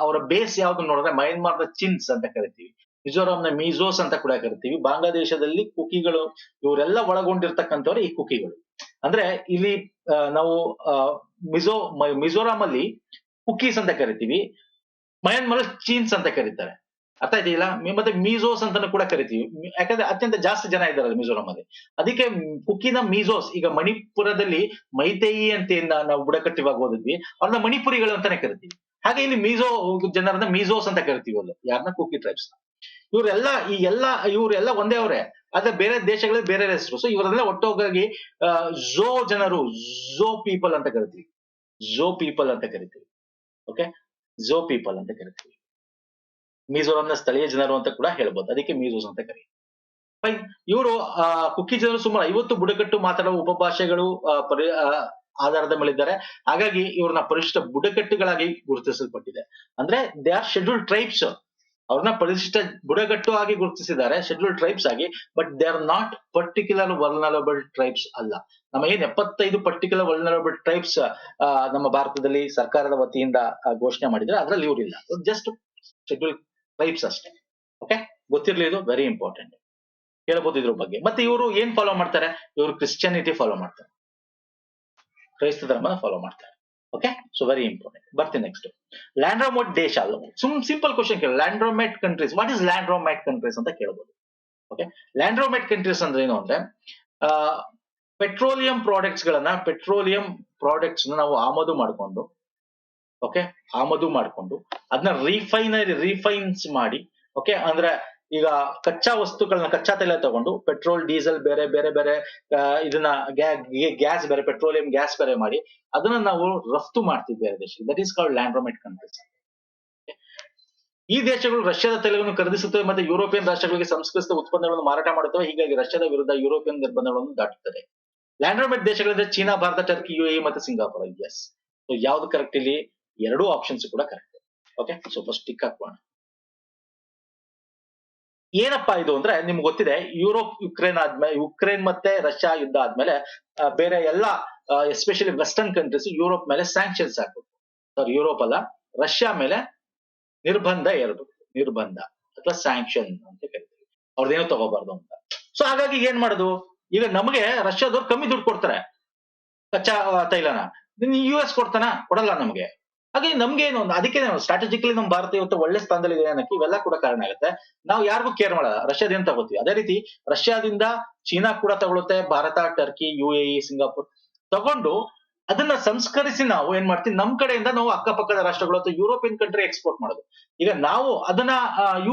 Speaker 1: ಅವರ ಬೇಸ್ ಯಾವ್ದು ನೋಡಿದ್ರೆ ಮಯನ್ಮಾರ್ನ ಚಿನ್ಸ್ ಅಂತ ಕರಿತೀವಿ, ಮಿಜೋರಾಂನ ಮೀಜೋಸ್ ಅಂತ ಕೂಡ ಕರಿತೀವಿ. ಬಾಂಗ್ಲಾದೇಶದಲ್ಲಿ ಕುಕಿಗಳು, ಇವರೆಲ್ಲ ಒಳಗೊಂಡಿರ್ತಕ್ಕಂಥವ್ರು ಈ ಕುಕಿಗಳು. ಅಂದ್ರೆ ಇಲ್ಲಿ ನಾವು ಮಿಜೋರಾಂ ಅಲ್ಲಿ ಕುಕೀಸ್ ಅಂತ ಕರಿತೀವಿ, ಮಯನ್ಮಾರ್ ಚೀನ್ಸ್ ಅಂತ ಕರೀತಾರೆ. ಅರ್ಥ ಆಯ್ತಿಲ್ಲ? ಮತ್ತೆ ಮೀಜೋಸ್ ಅಂತಾನು ಕೂಡ ಕರಿತೀವಿ, ಯಾಕಂದ್ರೆ ಅತ್ಯಂತ ಜಾಸ್ತಿ ಜನ ಇದ್ದಾರೆ ಮಿಜೋರಾಂ ಅಲ್ಲಿ. ಅದಕ್ಕೆ ಕುಕಿನ ಮೀಜೋಸ್. ಈಗ ಮಣಿಪುರದಲ್ಲಿ ಮೈತೇಯಿ ಅಂತ ನಾವು ಬುಡಕಟ್ಟಿವಾಗ ಓದಿದ್ವಿ, ಅವ್ರನ್ನ ಮಣಿಪುರಿಗಳು ಅಂತಾನೆ ಕರಿತೀವಿ. ಹಾಗೆ ಇಲ್ಲಿ ಜನರನ್ನ ಮೀಜೋಸ್ ಅಂತ ಕರಿತೀವಿ ಅಲ್ಲ, ಯಾರನ್ನ ಕುಕಿ ಟ್ರೈಬ್ಸ್. ಇವರೆಲ್ಲ ಒಂದೇ ಅವರೇ, ಆದ್ರೆ ಬೇರೆ ದೇಶಗಳಲ್ಲಿ ಬೇರೆ ಹೆಸರು. ಸೊ ಇವರೆಲ್ಲ ಒಟ್ಟೊಗ್ಗಾಗಿ ಝೋ ಜನರು, ಝೋ ಪೀಪಲ್ ಅಂತ ಕರಿತೀವಿ, ಝೋ ಪೀಪಲ್ ಅಂತ ಕರಿತೀವಿ. ಓಕೆ, ಝೋ ಪೀಪಲ್ ಅಂತ ಕರಿತೀವಿ. ಮಿಜೋರಾಂನ ಸ್ಥಳೀಯ ಜನರು ಅಂತ ಕೂಡ ಹೇಳ್ಬೋದು, ಅದಕ್ಕೆ ಮೀಜೋಸ್ ಅಂತ ಕರೀತೀವಿ. ಫೈನ್. ಇವರು ಕುಕಿ ಜನರು ಸುಮಾರು 50 ಬುಡಕಟ್ಟು ಮಾತಾಡುವ ಉಪಭಾಷೆಗಳು ಆಧಾರದ ಮೇಲಿದ್ದಾರೆ. ಹಾಗಾಗಿ ಇವ್ರನ್ನ ಪರಿಶಿಷ್ಟ ಬುಡಕಟ್ಟುಗಳಾಗಿ ಗುರುತಿಸಲ್ಪಟ್ಟಿದೆ. ಅಂದ್ರೆ ದೇ ಆರ್ ಶೆಡ್ಯೂಲ್ಡ್ ಟ್ರೈಬ್ಸ್. ಅವ್ರನ್ನ ಪರಿಶಿಷ್ಟ ಬುಡಕಟ್ಟು ಆಗಿ ಗುರುತಿಸಿದ್ದಾರೆ, ಶೆಡ್ಯೂಲ್ಡ್ ಟ್ರೈಬ್ಸ್ ಆಗಿ. But they are not particular vulnerable tribes ಅಲ್ಲ. ನಮ್ಮ ಏನ್ 75 ಪರ್ಟಿಕ್ಯುಲರ್ ವರ್ನರಬಲ್ ಟ್ರೈಬ್ಸ್ ನಮ್ಮ ಭಾರತದಲ್ಲಿ ಸರ್ಕಾರದ ವತಿಯಿಂದ ಘೋಷಣೆ ಮಾಡಿದ್ರೆ ಅದ್ರಲ್ಲಿ ಇವರಿಲ್ಲ. ಜಸ್ಟ್ ಶೆಡ್ಯೂಲ್ಡ್ ಟ್ರೈಬ್ಸ್ ಅಷ್ಟೇ. ಓಕೆ, ಗೊತ್ತಿರ್ಲಿ, ಇದು ವೆರಿ ಇಂಪಾರ್ಟೆಂಟ್. ಹೇಳ್ಬೋದು ಇದ್ರ ಬಗ್ಗೆ. ಮತ್ತೆ ಇವರು ಏನ್ ಫಾಲೋ ಮಾಡ್ತಾರೆ? ಇವರು ಕ್ರಿಶ್ಚಿಯಾನಿಟಿ ಫಾಲೋ ಮಾಡ್ತಾರೆ, ಕ್ರೈಸ್ತ ಧರ್ಮನ ಫಾಲೋ ಮಾಡ್ತಾರೆ. Okay, so very important. ಬರ್ತೀನಿ ನೆಕ್ಸ್ಟ್. ಲ್ಯಾಂಡ್ರೋಮೈಟ್ ದೇಶ ಅಲ್ಲ, ಸಿಂಪಲ್ ಕ್ವಶನ್ ಕೇಳಿ. ಲ್ಯಾಂಡ್ರೋಮೈಟ್ ಕಂಟ್ರೀಸ್, ವಾಟ್ ಇಸ್ ಲ್ಯಾಂಡ್ರೋಮೈಟ್ ಕಂಟ್ರೀಸ್ ಅಂತ ಕೇಳಬಹುದು. ಓಕೆ, ಲ್ಯಾಂಡ್ರೋಮೈಟ್ ಕಂಟ್ರೀಸ್ ಅಂದ್ರೆ ಏನು ಅಂದ್ರೆ ಪೆಟ್ರೋಲಿಯಂ ಪ್ರಾಡಕ್ಟ್ಸ್ ನಾವು ಆಮದು ಮಾಡ್ಕೊಂಡು, ಓಕೆ, ಅದನ್ನ ರಿಫೈನ್ಸ್ ಮಾಡಿ, ಓಕೆ, ಅಂದ್ರೆ ಈಗ ಕಚ್ಚಾ ತೈಲ ತಗೊಂಡು ಪೆಟ್ರೋಲ್, ಡೀಸೆಲ್ ಬೇರೆ ಬೇರೆ ಬೇರೆ, ಇದನ್ನ ಗ್ಯಾಸ್ ಬೇರೆ, ಪೆಟ್ರೋಲಿಯಂ ಗ್ಯಾಸ್ ಬೇರೆ ಮಾಡಿ ಅದನ್ನ ನಾವು ರಫ್ತು ಮಾಡ್ತೀವಿ ಬೇರೆ ದೇಶಕ್ಕೆ. ದಟ್ ಈಸ್ ಕಾಲ್ಡ್ ಲ್ಯಾಂಡ್ರೋಮೈಟ್ ಕಂಟ್ರೀಸ್. ಈ ದೇಶಗಳು ರಷ್ಯಾದ ತೈಲವನ್ನು ಖರೀದಿಸುತ್ತವೆ ಮತ್ತೆ ಯುರೋಪಿಯನ್ ರಾಷ್ಟ್ರಗಳಿಗೆ ಸಂಸ್ಕರಿಸಿದ ಉತ್ಪನ್ನಗಳನ್ನು ಮಾರಾಟ ಮಾಡುತ್ತವೆ. ಹೀಗಾಗಿ ರಷ್ಯಾದ ವಿರುದ್ಧ ಯುರೋಪಿಯನ್ ನಿರ್ಬಂಧಗಳನ್ನು ದಾಟುತ್ತದೆ. ಲ್ಯಾಂಡ್ರೋಮೈಟ್ ದೇಶಗಳಿಂದ ಚೀನಾ, ಭಾರತ, ಟರ್ಕಿ, UAE ಮತ್ತೆ ಸಿಂಗಾಪುರ. ಎಸ್, ಯಾವ್ದು ಕರೆಕ್ಟ್? ಇಲ್ಲಿ 2 ಆಪ್ಷನ್ಸ್ ಕೂಡ correct. Okay, so first tick ಹಾಕೋಣ. ಏನಪ್ಪಾ ಇದು ಅಂದ್ರೆ ನಿಮ್ಗೆ ಗೊತ್ತಿದೆ, ಯುಕ್ರೇನ್ ಮತ್ತೆ ರಷ್ಯಾ ಯುದ್ಧ ಆದ್ಮೇಲೆ ಬೇರೆ ಎಲ್ಲ ಎಸ್ಪೆಷಲಿ ವೆಸ್ಟರ್ನ್ ಕಂಟ್ರೀಸ್ ಯುರೋಪ್ ಮೇಲೆ ಸ್ಯಾಂಕ್ಷನ್ಸ್ ಹಾಕ್ಬೇಕು. ಸಾರಿ, ಯುರೋಪ್ ಅಲ್ಲ, ರಷ್ಯಾ ಮೇಲೆ ನಿರ್ಬಂಧ ಅಥವಾ ಸ್ಯಾಂಕ್ಷನ್ ಅಂತ ಕರಿತೀವಿ. ಅವ್ರದ್ದೇನೋ ತಗೋಬಾರ್ದು ಅಂತ. ಸೊ ಹಾಗಾಗಿ ಏನ್ ಮಾಡುದು, ಈಗ ನಮಗೆ ರಷ್ಯಾದವ್ರು ಕಮ್ಮಿ ದುಡ್ಡು ಕೊಡ್ತಾರೆ ಕಚ್ಚಾ ತೈಲನ, US ಕೊಡಲ್ಲ ನಮಗೆ. ಹಾಗೆ ನಮ್ಗೆ ಏನು, ಅದಕ್ಕೆ ಸ್ಟ್ರಾಟಜಿಕಲಿ ನಮ್ಮ ಭಾರತ ಇವತ್ತು ಒಳ್ಳೆ ಸ್ಥಾನದಲ್ಲಿ ಇದೆ ಅನ್ನಕ್ಕೆ ಇವೆಲ್ಲ ಕೂಡ ಕಾರಣ ಆಗುತ್ತೆ. ನಾವು ಯಾರಿಗೂ ಕೇರ್ ಮಾಡಲ್ಲ, ರಷ್ಯಾದಿಂದ ತಗೋತೀವಿ. ಅದೇ ರೀತಿ ರಷ್ಯಾದಿಂದ ಚೀನಾ ಕೂಡ ತಗೊಳುತ್ತೆ, ಭಾರತ, ಟರ್ಕಿ, UAE, ಸಿಂಗಾಪುರ್ ತಗೊಂಡು ಅದನ್ನ ಸಂಸ್ಕರಿಸಿ ನಾವು ಏನ್ ಮಾಡ್ತೀವಿ, ನಮ್ ಕಡೆಯಿಂದ ನಾವು ಅಕ್ಕಪಕ್ಕದ ರಾಷ್ಟ್ರಗಳು ಅಥವಾ ಯುರೋಪಿಯನ್ ಕಂಟ್ರಿ ಎಕ್ಸ್ಪೋರ್ಟ್ ಮಾಡೋದು. ಈಗ ನಾವು ಅದನ್ನ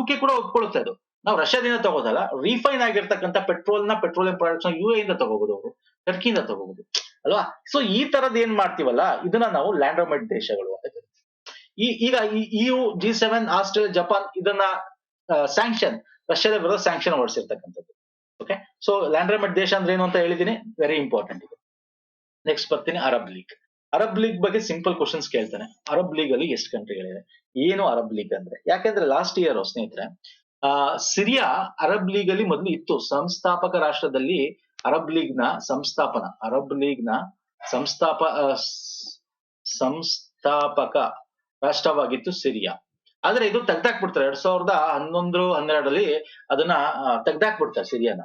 Speaker 1: UK ಕೂಡ ಒಪ್ಕೊಳ್ಳುತ್ತೆ. ಅದು ನಾವು ರಷ್ಯಾದಿಂದ ತಗೋದಲ್ಲ, ರಿಫೈನ್ ಆಗಿರ್ತಕ್ಕಂಥ ಪೆಟ್ರೋಲಿಯಂ ಪ್ರಾಡಕ್ಟ್ಸ್ UAE ಇಂದ ತಗೋಬಹುದು, ಅವರು ಟರ್ಕಿಯಿಂದ ತಗೋಬಹುದು ಅಲ್ವಾ. ಸೊ ಈ ತರದ್ ಏನ್ ಮಾಡ್ತೀವಲ್ಲ, ಇದನ್ನ ನಾವು ಲ್ಯಾಂಡ್ರೋಮೈಟ್ ದೇಶಗಳು ಅಂತ ಕರಿತೀವಿ. ಈಗ EU, G7, ಆಸ್ಟ್ರೇಲಿಯಾ, ಜಪಾನ್ ಇದನ್ನ ಸ್ಯಾಂಕ್ಷನ್, ರಷ್ಯಾದ ವಿರುದ್ಧ ಸ್ಯಾಂಕ್ಷನ್ ಹೊರಡಿಸಿರ್ತಕ್ಕಂಥದ್ದು. ಓಕೆ, ಸೊ ಲ್ಯಾಂಡ್ರೋಮೈಟ್ ದೇಶ ಅಂದ್ರೆ ಏನು ಅಂತ ಹೇಳಿದೀನಿ, ವೆರಿ ಇಂಪಾರ್ಟೆಂಟ್ ಇದು. ನೆಕ್ಸ್ಟ್ ಬರ್ತೀನಿ, ಅರಬ್ ಲೀಗ್ ಬಗ್ಗೆ ಸಿಂಪಲ್ ಕ್ವಶನ್ಸ್ ಕೇಳ್ತಾನೆ. ಅರಬ್ ಲೀಗ್ ಅಲ್ಲಿ ಎಷ್ಟು ಕಂಟ್ರಿಗಳಿದೆ, ಏನು ಅರಬ್ ಲೀಗ್ ಅಂದ್ರೆ? ಯಾಕೆಂದ್ರೆ ಲಾಸ್ಟ್ ಇಯರ್ ಸ್ನೇಹಿತರೆ, ಸಿರಿಯಾ ಅರಬ್ ಲೀಗ್ ಅಲ್ಲಿ ಮೊದಲು ಇತ್ತು. ಸಂಸ್ಥಾಪಕ ರಾಷ್ಟ್ರದಲ್ಲಿ ಅರಬ್ ಲೀಗ್ ನ ಸಂಸ್ಥಾಪಕ ರಾಷ್ಟ್ರವಾಗಿತ್ತು ಸಿರಿಯಾ. ಆದ್ರೆ ಇದು ತೆಗ್ದಾಕ್ಬಿಡ್ತಾರೆ 2011-12 ಅದನ್ನ ತೆಗ್ದಾಕ್ಬಿಡ್ತಾರೆ ಸಿರಿಯಾನ.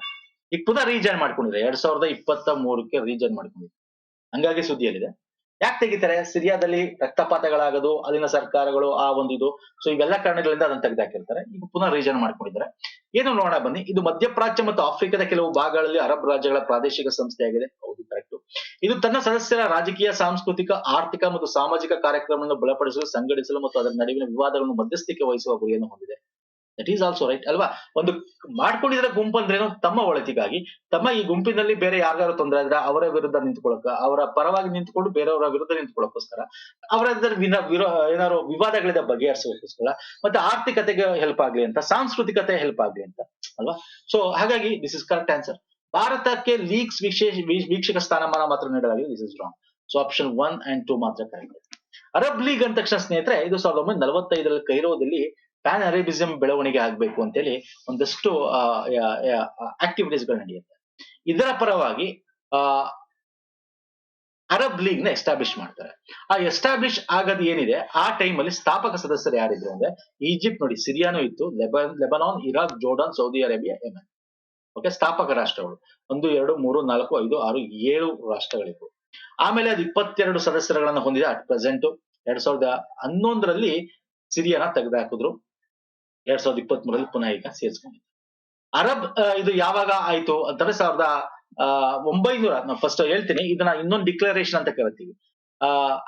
Speaker 1: ಈಗ ಪುನಃ ರೀಜಾಯ್ನ್ ಮಾಡ್ಕೊಂಡಿದ್ದಾರೆ 2023 ರೀಜಾಯ್ನ್ ಮಾಡ್ಕೊಂಡಿದ್ದಾರೆ. ಹಂಗಾಗಿ ಸುದ್ದಿಯಲ್ಲಿದೆ. ಯಾಕೆ ತೆಗಿತಾರೆ? ಸಿರಿಯಾದಲ್ಲಿ ರಕ್ತಪಾತಗಳಾಗೋದು, ಅಲ್ಲಿನ ಸರ್ಕಾರಗಳು ಇದು. ಸೊ ಇವೆಲ್ಲ ಕಾರಣಗಳಿಂದ ಅದನ್ನ ತೆಗೆದಾಕಿರ್ತಾರೆ. ಈಗ ಪುನಃ ರೀಜನ್ ಮಾಡ್ಕೊಂಡಿದ್ದಾರೆ. ಏನು ನೋಡೋಣ ಬನ್ನಿ. ಇದು ಮಧ್ಯಪ್ರಾಚ್ಯ ಮತ್ತು ಆಫ್ರಿಕಾದ ಕೆಲವು ಭಾಗಗಳಲ್ಲಿ ಅರಬ್ ರಾಜ್ಯಗಳ ಪ್ರಾದೇಶಿಕ ಸಂಸ್ಥೆಯಾಗಿದೆ. ಹೌದು, ಕರೆಕ್ಟ್. ಇದು ತನ್ನ ಸದಸ್ಯರ ರಾಜಕೀಯ, ಸಾಂಸ್ಕೃತಿಕ, ಆರ್ಥಿಕ ಮತ್ತು ಸಾಮಾಜಿಕ ಕಾರ್ಯಕ್ರಮಗಳನ್ನು ಬಲಪಡಿಸಲು, ಸಂಘಟಿಸಲು ಮತ್ತು ಅದರ ನಡುವಿನ ವಿವಾದಗಳನ್ನು ಮಧ್ಯಸ್ಥಿಕೆ ವಹಿಸುವ ಗುರಿಯನ್ನು ಹೊಂದಿದೆ. ದಟ್ ಈಸ್ ಆಲ್ಸೋ ರೈಟ್ ಅಲ್ವಾ. ಒಂದು ಮಾಡ್ಕೊಂಡಿದ್ರೆ ಗುಂಪು ಅಂದ್ರೇನು, ತಮ್ಮ ಒಳಿತಿಗಾಗಿ, ಈ ಗುಂಪಿನಲ್ಲಿ ಬೇರೆ ಯಾರ್ಯಾರು ತೊಂದರೆ ಆದ್ರೆ ಅವರ ವಿರುದ್ಧ ನಿಂತ್ಕೊಳ್ಳಕ, ಅವರ ಪರವಾಗಿ ನಿಂತ್ಕೊಂಡು ಬೇರೆಯವರ ವಿರುದ್ಧ ನಿಂತ್ಕೊಳ್ಳೋಕೋಸ್ಕರ, ಅವರ ಏನಾದ್ರು ವಿವಾದಗಳಿಂದ ಬಗೆಹರಿಸೋಕೋಸ್ಕರ, ಮತ್ತೆ ಆರ್ಥಿಕತೆಗೆ ಹೆಲ್ಪ್ ಆಗ್ಲಿ ಅಂತ, ಸಾಂಸ್ಕೃತಿಕತೆ ಹೆಲ್ಪ್ ಆಗ್ಲಿ ಅಂತ ಅಲ್ವಾ. ಸೊ ಹಾಗಾಗಿ ದಿಸ್ ಇಸ್ ಕರೆಕ್ಟ್ ಆನ್ಸರ್. ಭಾರತಕ್ಕೆ ಲೀಗ್ಸ್ ವೀಕ್ಷಕ ಸ್ಥಾನಮಾನ ಮಾತ್ರ ನೀಡಲಾಗಿದೆ. This is wrong. So option 1 and 2 ಮಾತ್ರ ಕರೆಕ್ಟ್. ಅರಬ್ ಲೀಗ್ ಅಂದ ತಕ್ಷಣ ಸ್ನೇಹಿತರೆ, ಇದು 1945 ಕೈರೋದಲ್ಲಿ ಪ್ಯಾನ್ ಅರೇಬಿಸಂ ಬೆಳವಣಿಗೆ ಆಗ್ಬೇಕು ಅಂತೇಳಿ ಒಂದಷ್ಟು ಆಕ್ಟಿವಿಟೀಸ್ ಗಳು ನಡೆಯುತ್ತೆ. ಇದರ ಪರವಾಗಿ ಅರಬ್ ಲೀಗ್ ನ ಎಸ್ಟಾಬ್ಲಿಷ್ ಮಾಡ್ತಾರೆ. ಆ ಎಸ್ಟಾಬ್ಲಿಷ್ ಆಗೋದು ಏನಿದೆ, ಆ ಟೈಮ್ ಅಲ್ಲಿ ಸ್ಥಾಪಕ ಸದಸ್ಯರು ಯಾರಿದ್ರು ಅಂದ್ರೆ ಈಜಿಪ್ಟ್, ನೋಡಿ ಸಿರಿಯಾನು ಇತ್ತು, Lebanon, Iraq, Jordan, Saudi Arabia, Yemen. Okay, ಸ್ಥಾಪಕ ರಾಷ್ಟ್ರಗಳು 1, 2, 3, 4, 5, 6, 7 ರಾಷ್ಟ್ರಗಳಿವು. ಆಮೇಲೆ ಅದು 22 ಸದಸ್ಯರುಗಳನ್ನ ಹೊಂದಿದೆ ಅಟ್ ಪ್ರೆಸೆಂಟ್. 2011ರಲ್ಲಿ ಸಿರಿಯಾನ ತೆಗೆದುಹಾಕಿದ್ರು. 2023ರಲ್ಲಿ ಪುನಃ ಈಗ ಸೇರಿಸ್ಕೊಂಡಿದೆ. ಅರಬ್ ಇದು ಯಾವಾಗ ಆಯ್ತು ಅಂತಾರೆ 1900. ನಾನು ಫಸ್ಟ್ ಹೇಳ್ತೀನಿ, ಇದನ್ನ ಇನ್ನೊಂದು ಡಿಕ್ಲರೇಷನ್ ಅಂತ ಕರಿತೀವಿ.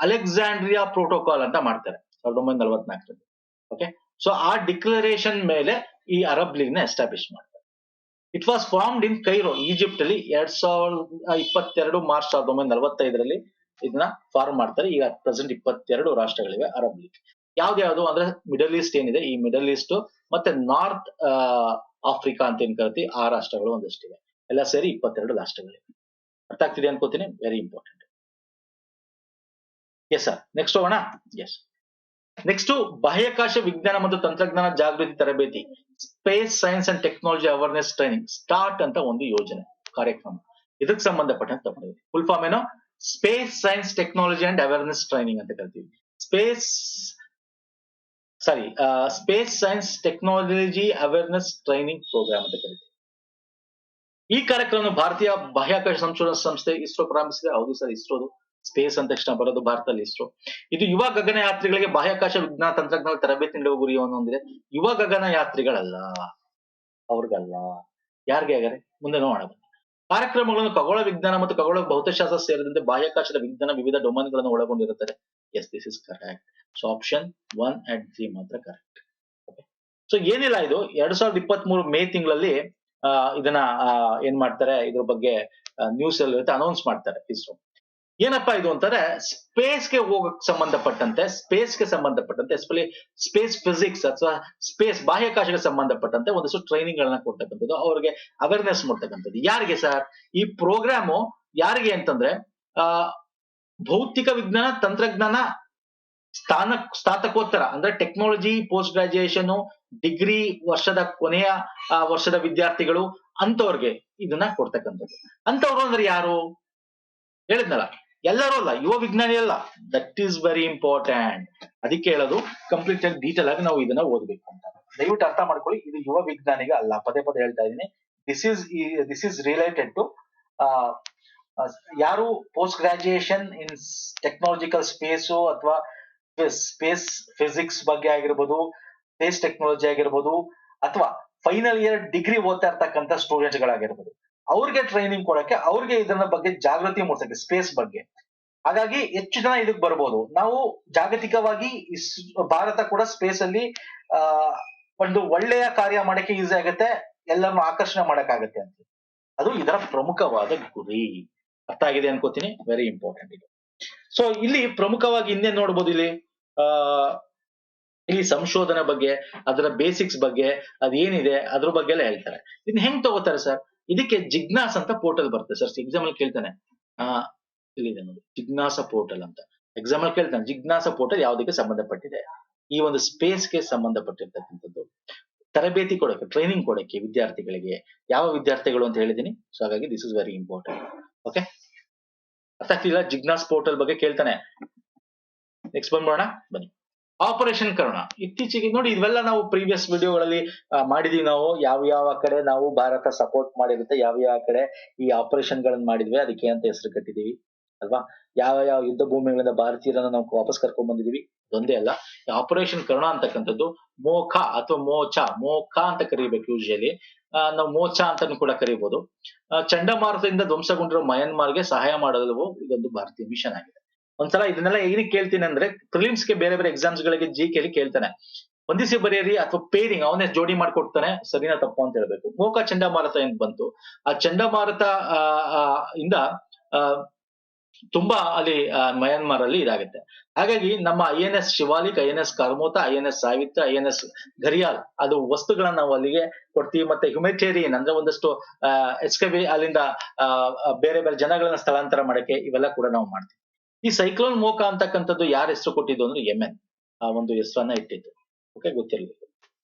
Speaker 1: ಅಲೆಕ್ಸಾಂಡ್ರಿಯಾ ಪ್ರೋಟೋಕಾಲ್ ಅಂತ ಮಾಡ್ತಾರೆ 1944ರಲ್ಲಿ. ಓಕೆ, ಸೊ ಆ ಡಿಕ್ಲರೇಷನ್ ಮೇಲೆ ಈ ಅರಬ್ ಲೀಗ್ ನ ಎಸ್ಟಾಬ್ಲಿಷ್ ಮಾಡ್ತಾರೆ. It was formed in Cairo, Egypt ಅಲ್ಲಿ 2022 ಮಾರ್ಚ್ 1945ರಲ್ಲಿ ಇದನ್ನ ಫಾರ್ಮ್ ಮಾಡ್ತಾರೆ. ಈಗ ಪ್ರೆಸೆಂಟ್ 22 ರಾಷ್ಟ್ರಗಳಿವೆ ಅರಬ್ ಲೀಗ್. ಯಾವ್ದು ಅಂದ್ರೆ ಮಿಡಲ್ ಈಸ್ಟ್ ಏನಿದೆ, ಈ ಮಿಡಲ್ ಈಸ್ಟ್ ಮತ್ತೆ ನಾರ್ತ್ ಆಫ್ರಿಕಾ ಅಂತ ಏನ್ ಕರಿತೀವಿ, ಆ ರಾಷ್ಟ್ರಗಳು ಒಂದಷ್ಟಿವೆ. ಎಲ್ಲ ಸೇರಿ 22 ರಾಷ್ಟ್ರಗಳಿವೆ. ಅರ್ಥ ಆಗ್ತಿದೆ ಅನ್ಕೋತೀನಿ. Very important. Yes sir, next ಹೋಗೋಣ. ಎಸ್, ನೆಕ್ಸ್ಟ್ ಬಾಹ್ಯಾಕಾಶ ವಿಜ್ಞಾನ ಮತ್ತು ತಂತ್ರಜ್ಞಾನ ಜಾಗೃತಿ ತರಬೇತಿ, space science and technology awareness training start ಅಂತ ಒಂದು ಯೋಜನೆ ಕಾರ್ಯಕ್ರಮ. ಇದಕ್ಕೆ ಸಂಬಂಧಪಟ್ಟಂತ ತಗೊಂಡಿದೆ. ಫುಲ್ ಫಾರ್ಮ್ ಏನೋ, space science technology and awareness training ಅಂತ ಕರಿತೀವಿ. Space science technology awareness training program ಅಂತ ಕರಿತೀವಿ. ಈ ಕಾರ್ಯಕ್ರಮ ಭಾರತೀಯ ಬಾಹ್ಯಾಕಾಶ ಸಂಶೋಧನಾ ಸಂಸ್ಥೆ ಇಸ್ರೋ ಪ್ರಾರಂಭಿಸಿದೆ. ಹೌದು ಸರ್, ಇಸ್ರೋದು. ಸ್ಪೇಸ್ ಅಂತ ತಕ್ಷಣ ಬರೋದು ಭಾರತದಲ್ಲಿ ಇಸ್ರೋ. ಇದು ಯುವ ಗಗನಯಾತ್ರಿಗಳಿಗೆ ಬಾಹ್ಯಾಕಾಶ ವಿಜ್ಞಾನ ತಂತ್ರಜ್ಞಾನ ತರಬೇತಿ ನೀಡುವ ಗುರಿಯನ್ನು ಹೊಂದಿದೆ. ಯುವ ಗಗನಯಾತ್ರಿಗಳಲ್ಲ, ಅವ್ರಿಗಲ್ಲ. ಯಾರಿಗೆ ಹಾಗಾದ್ರೆ ಮುಂದೆ ನೋಡೋಣ. ಕಾರ್ಯಕ್ರಮಗಳನ್ನು ಖಗೋಳ ವಿಜ್ಞಾನ ಮತ್ತು ಖಗೋಳ ಭೌತಶಾಸ್ತ್ರ ಸೇರಿದಂತೆ ಬಾಹ್ಯಾಕಾಶದ ವಿಜ್ಞಾನ ವಿವಿಧ ಡೊಮೇನ್ಗಳನ್ನು ಒಳಗೊಂಡಿರುತ್ತದೆ. Yes, this is correct. So option 1 and 3 ಮಾತ್ರ ಕರೆಕ್ಟ್. ಸೊ ಏನಿಲ್ಲ, ಇದು 2023 ಮೇ ತಿಂಗಳಲ್ಲಿ ಇದನ್ನ ಏನ್ ಮಾಡ್ತಾರೆ, ಇದ್ರ ಬಗ್ಗೆ ನ್ಯೂಸ್ ಅಲ್ಲಿ ಅನೌನ್ಸ್ ಮಾಡ್ತಾರೆ ಇಸ್ರೋ. ಏನಪ್ಪಾ ಇದು ಅಂತಾರೆ, ಸ್ಪೇಸ್ಗೆ ಹೋಗಕ್ ಸಂಬಂಧಪಟ್ಟಂತೆ, ಸ್ಪೇಸ್ಗೆ ಸಂಬಂಧಪಟ್ಟಂತೆ ಎಸ್ಪೆಷಲಿ ಸ್ಪೇಸ್ ಫಿಸಿಕ್ಸ್ ಅಥವಾ ಸ್ಪೇಸ್ ಬಾಹ್ಯಾಕಾಶಕ್ಕೆ ಸಂಬಂಧಪಟ್ಟಂತೆ ಒಂದಷ್ಟು ಟ್ರೈನಿಂಗ್ ಗಳನ್ನ ಕೊಡ್ತಕ್ಕಂಥದ್ದು, ಅವ್ರಿಗೆ ಅವೇರ್ನೆಸ್ ಮಾಡ್ತಕ್ಕಂಥದ್ದು. ಯಾರಿಗೆ ಸರ್ ಈ ಪ್ರೋಗ್ರಾಮು? ಯಾರಿಗೆ ಅಂತಂದ್ರೆ ಭೌತಿಕ ವಿಜ್ಞಾನ ತಂತ್ರಜ್ಞಾನ ಸ್ನಾತಕೋತ್ತರ ಅಂದ್ರೆ ಟೆಕ್ನಾಲಜಿ ಪೋಸ್ಟ್ ಗ್ರಾಜುಯೇಷನ್ ಡಿಗ್ರಿ ವರ್ಷದ ಕೊನೆಯ ವರ್ಷದ ವಿದ್ಯಾರ್ಥಿಗಳು ಅಂತವ್ರಿಗೆ ಇದನ್ನ ಕೊಡ್ತಕ್ಕಂಥದ್ದು. ಅಂತವ್ರು ಅಂದ್ರೆ ಯಾರು ಹೇಳಿದ್ನಲ್ಲ, ಎಲ್ಲರೂ ಅಲ್ಲ, ಯುವ ವಿಜ್ಞಾನಿ ಅಲ್ಲ. That is very important. ಅದಕ್ಕೆ ಹೇಳೋದು ಕಂಪ್ಲೀಟ್ ಆಗಿ ಡೀಟೇಲ್ ಆಗಿ ನಾವು ಇದನ್ನ ಓದ್ಬೇಕು ಅಂತ. ದಯವಿಟ್ಟು ಅರ್ಥ ಮಾಡ್ಕೊಳ್ಳಿ, ಇದು ಯುವ ವಿಜ್ಞಾನಿಗೆ ಅಲ್ಲ. ಪದೇ ಪದೇ ಹೇಳ್ತಾ ಇದ್ದೀನಿ. ದಿಸ್ ಇಸ್ ರಿಲೇಟೆಡ್ ಟು ಯಾರು ಪೋಸ್ಟ್ ಗ್ರಾಜುಯೇಷನ್ ಇನ್ ಟೆಕ್ನಾಲಜಿಕಲ್ ಸ್ಪೇಸು ಅಥವಾ ಸ್ಪೇಸ್ ಫಿಸಿಕ್ಸ್ ಬಗ್ಗೆ ಆಗಿರ್ಬೋದು, ಸ್ಪೇಸ್ ಟೆಕ್ನಾಲಜಿ ಆಗಿರ್ಬೋದು, ಅಥವಾ ಫೈನಲ್ ಇಯರ್ ಡಿಗ್ರಿ ಓದ್ತಾ ಇರ್ತಕ್ಕಂಥ ಸ್ಟೂಡೆಂಟ್ಸ್ ಗಳಾಗಿರ್ಬೋದು, ಅವ್ರಿಗೆ ಟ್ರೈನಿಂಗ್ ಕೊಡಕ್ಕೆ, ಅವ್ರಿಗೆ ಇದನ್ನ ಬಗ್ಗೆ ಜಾಗೃತಿ ಮೂಡಿಸಕ್ಕೆ ಸ್ಪೇಸ್ ಬಗ್ಗೆ. ಹಾಗಾಗಿ ಹೆಚ್ಚು ಜನ ಇದಕ್ಕೆ ಬರ್ಬೋದು. ನಾವು ಜಾಗತಿಕವಾಗಿ ಭಾರತ ಕೂಡ ಸ್ಪೇಸ್ ಅಲ್ಲಿ ಒಂದು ಒಳ್ಳೆಯ ಕಾರ್ಯ ಮಾಡಕ್ಕೆ ಈಸಿ ಆಗುತ್ತೆ, ಎಲ್ಲರನ್ನು ಆಕರ್ಷಣೆ ಮಾಡಕ್ಕಾಗತ್ತೆ ಅಂತ. ಅದು ಇದರ ಪ್ರಮುಖವಾದ ಗುರಿ. ಅರ್ಥ ಆಗಿದೆ ಅನ್ಕೋತೀನಿ. ವೆರಿ ಇಂಪಾರ್ಟೆಂಟ್ ಇದು. ಸೊ ಇಲ್ಲಿ ಪ್ರಮುಖವಾಗಿ ಇನ್ನೇನ್ ನೋಡ್ಬೋದು, ಇಲ್ಲಿ ಸಂಶೋಧನೆ ಬಗ್ಗೆ, ಅದರ ಬೇಸಿಕ್ಸ್ ಬಗ್ಗೆ, ಅದೇನಿದೆ ಅದ್ರ ಬಗ್ಗೆ ಎಲ್ಲ ಹೇಳ್ತಾರೆ. ಇನ್ ಹೆಂಗ್ ತಗೋತಾರೆ ಸರ್? ಇದಕ್ಕೆ ಜಿಗ್ನಾಸ್ ಅಂತ ಪೋರ್ಟಲ್ ಬರುತ್ತೆ ಸರ್. ಎಕ್ಸಾಮ್ ಅಲ್ಲಿ ಕೇಳ್ತಾನೆ, ಇಲ್ಲಿದೆ ನೋಡಿ, ಜಿಗ್ನಾಸ ಪೋರ್ಟಲ್ ಅಂತ ಎಕ್ಸಾಮ್ ಅಲ್ಲಿ ಕೇಳ್ತಾನೆ. ಜಿಗ್ನಾಸ ಪೋರ್ಟಲ್ ಯಾವ್ದಕ್ಕೆ ಸಂಬಂಧಪಟ್ಟಿದೆ? ಈ ಒಂದು ಸ್ಪೇಸ್ಗೆ ಸಂಬಂಧಪಟ್ಟಿರ್ತಕ್ಕಂಥದ್ದು. ತರಬೇತಿ ಕೊಡಕ್ಕೆ, ಟ್ರೈನಿಂಗ್ ಕೊಡಕ್ಕೆ ವಿದ್ಯಾರ್ಥಿಗಳಿಗೆ. ಯಾವ ವಿದ್ಯಾರ್ಥಿಗಳು ಅಂತ ಹೇಳಿದೀನಿ. ಸೊ ಹಾಗಾಗಿ this is very important. Okay, ಅರ್ಥ ಆಗ್ತಿಲ್ಲ? ಜಿಗ್ನಾಸ್ ಪೋರ್ಟಲ್ ಬಗ್ಗೆ ಕೇಳ್ತಾನೆ. ನೆಕ್ಸ್ಟ್ ಬಂದ್ಬೋಣ, ಬನ್ನಿ. ಆಪರೇಷನ್ ಕರುಣ. ಇತ್ತೀಚೆಗೆ ನೋಡಿ, ಇವೆಲ್ಲ ನಾವು ಪ್ರೀವಿಯಸ್ ವಿಡಿಯೋಗಳಲ್ಲಿ ಮಾಡಿದೀವಿ. ನಾವು ಯಾವ ಕಡೆ ನಾವು ಭಾರತ ಸಪೋರ್ಟ್ ಮಾಡಿರುತ್ತೆ, ಯಾವ ಕಡೆ ಈ ಆಪರೇಷನ್ ಗಳನ್ನ ಮಾಡಿದ್ವಿ, ಅದಕ್ಕೆ ಅಂತ ಹೆಸರು ಕಟ್ಟಿದೀವಿ ಅಲ್ವಾ? ಯಾವ ಯುದ್ಧ ಭೂಮಿಗಳಿಂದ ಭಾರತೀಯರನ್ನ ನಾವು ವಾಪಸ್ ಕರ್ಕೊಂಡ್ ಬಂದಿದೀವಿ. ಒಂದೇ ಅಲ್ಲ, ಆಪರೇಷನ್ ಕರುಣ ಅಂತಕ್ಕಂಥದ್ದು ಮೋಖ ಅಥವಾ ಮೋಖ ಅಂತ ಕರೀಬೇಕು ಯೂಶಲಿ. ನಾವು ಮೋಚ ಅಂತಾನು ಕೂಡ ಕರೀಬಹುದು. ಚಂಡಮಾರುತದಿಂದ ಧ್ವಂಸಗೊಂಡಿರೋ ಮಯನ್ಮಾರ್ಗೆ ಸಹಾಯ ಮಾಡಲು ಇದೊಂದು ಭಾರತೀಯ ಮಿಷನ್ ಆಗಿದೆ. ಒಂದ್ಸಲ ಇದನ್ನೆಲ್ಲ ಏನಕ್ಕೆ ಕೇಳ್ತೀನಿ ಅಂದ್ರೆ, ಪ್ರಿಲಿಮ್ಸ್ ಗೆ ಬೇರೆ ಬೇರೆ ಎಕ್ಸಾಮ್ಸ್ ಗಳಿಗೆ GK ಕೇಳ್ತಾನೆ. ಹೊಂದಿಸಿ ಬರೆಯಿರಿ ಅಥವಾ ಪೇರಿಂಗ್ ಅವನೇ ಜೋಡಿ ಮಾಡ್ಕೊಡ್ತಾನೆ, ಸರಿನಾ ತಪ್ಪು ಅಂತ ಹೇಳ್ಬೇಕು. ಮೋಖ ಚಂಡಮಾರುತ ಏನ್ ಬಂತು, ಆ ಚಂಡಮಾರುತ ಇಂದ ತುಂಬಾ ಅಲ್ಲಿ ಮಯನ್ಮಾರ್ ಅಲ್ಲಿ ಇದಾಗುತ್ತೆ. ಹಾಗಾಗಿ ನಮ್ಮ INS Shivalik, INS ಕರ್ಮೋತ, INS ಸಾವಿತ್ರ, INS gharial ಅದು ವಸ್ತುಗಳನ್ನ ನಾವು ಅಲ್ಲಿಗೆ ಕೊಡ್ತೀವಿ. ಮತ್ತೆ ಹ್ಯುಮಿಟೇರಿಯನ್ ಅಂದ್ರೆ ಒಂದಷ್ಟು ಎಸ್ಕೇವಿ ಅಲ್ಲಿಂದ ಬೇರೆ ಬೇರೆ ಜನಗಳನ್ನ ಸ್ಥಳಾಂತರ ಮಾಡಕ್ಕೆ ಇವೆಲ್ಲ ಕೂಡ ನಾವು ಮಾಡ್ತೀವಿ. ಈ ಸೈಕ್ಲೋನ್ ಮೋಖ ಅಂತಕ್ಕಂಥದ್ದು ಯಾರ ಹೆಸರು ಕೊಟ್ಟಿದ್ದು ಅಂದ್ರೆ ಯೆಮೆನ್ ಆ ಒಂದು ಹೆಸರನ್ನ ಇಟ್ಟಿದ್ದು. ಓಕೆ, ಗೊತ್ತಿರಲಿಲ್ಲ.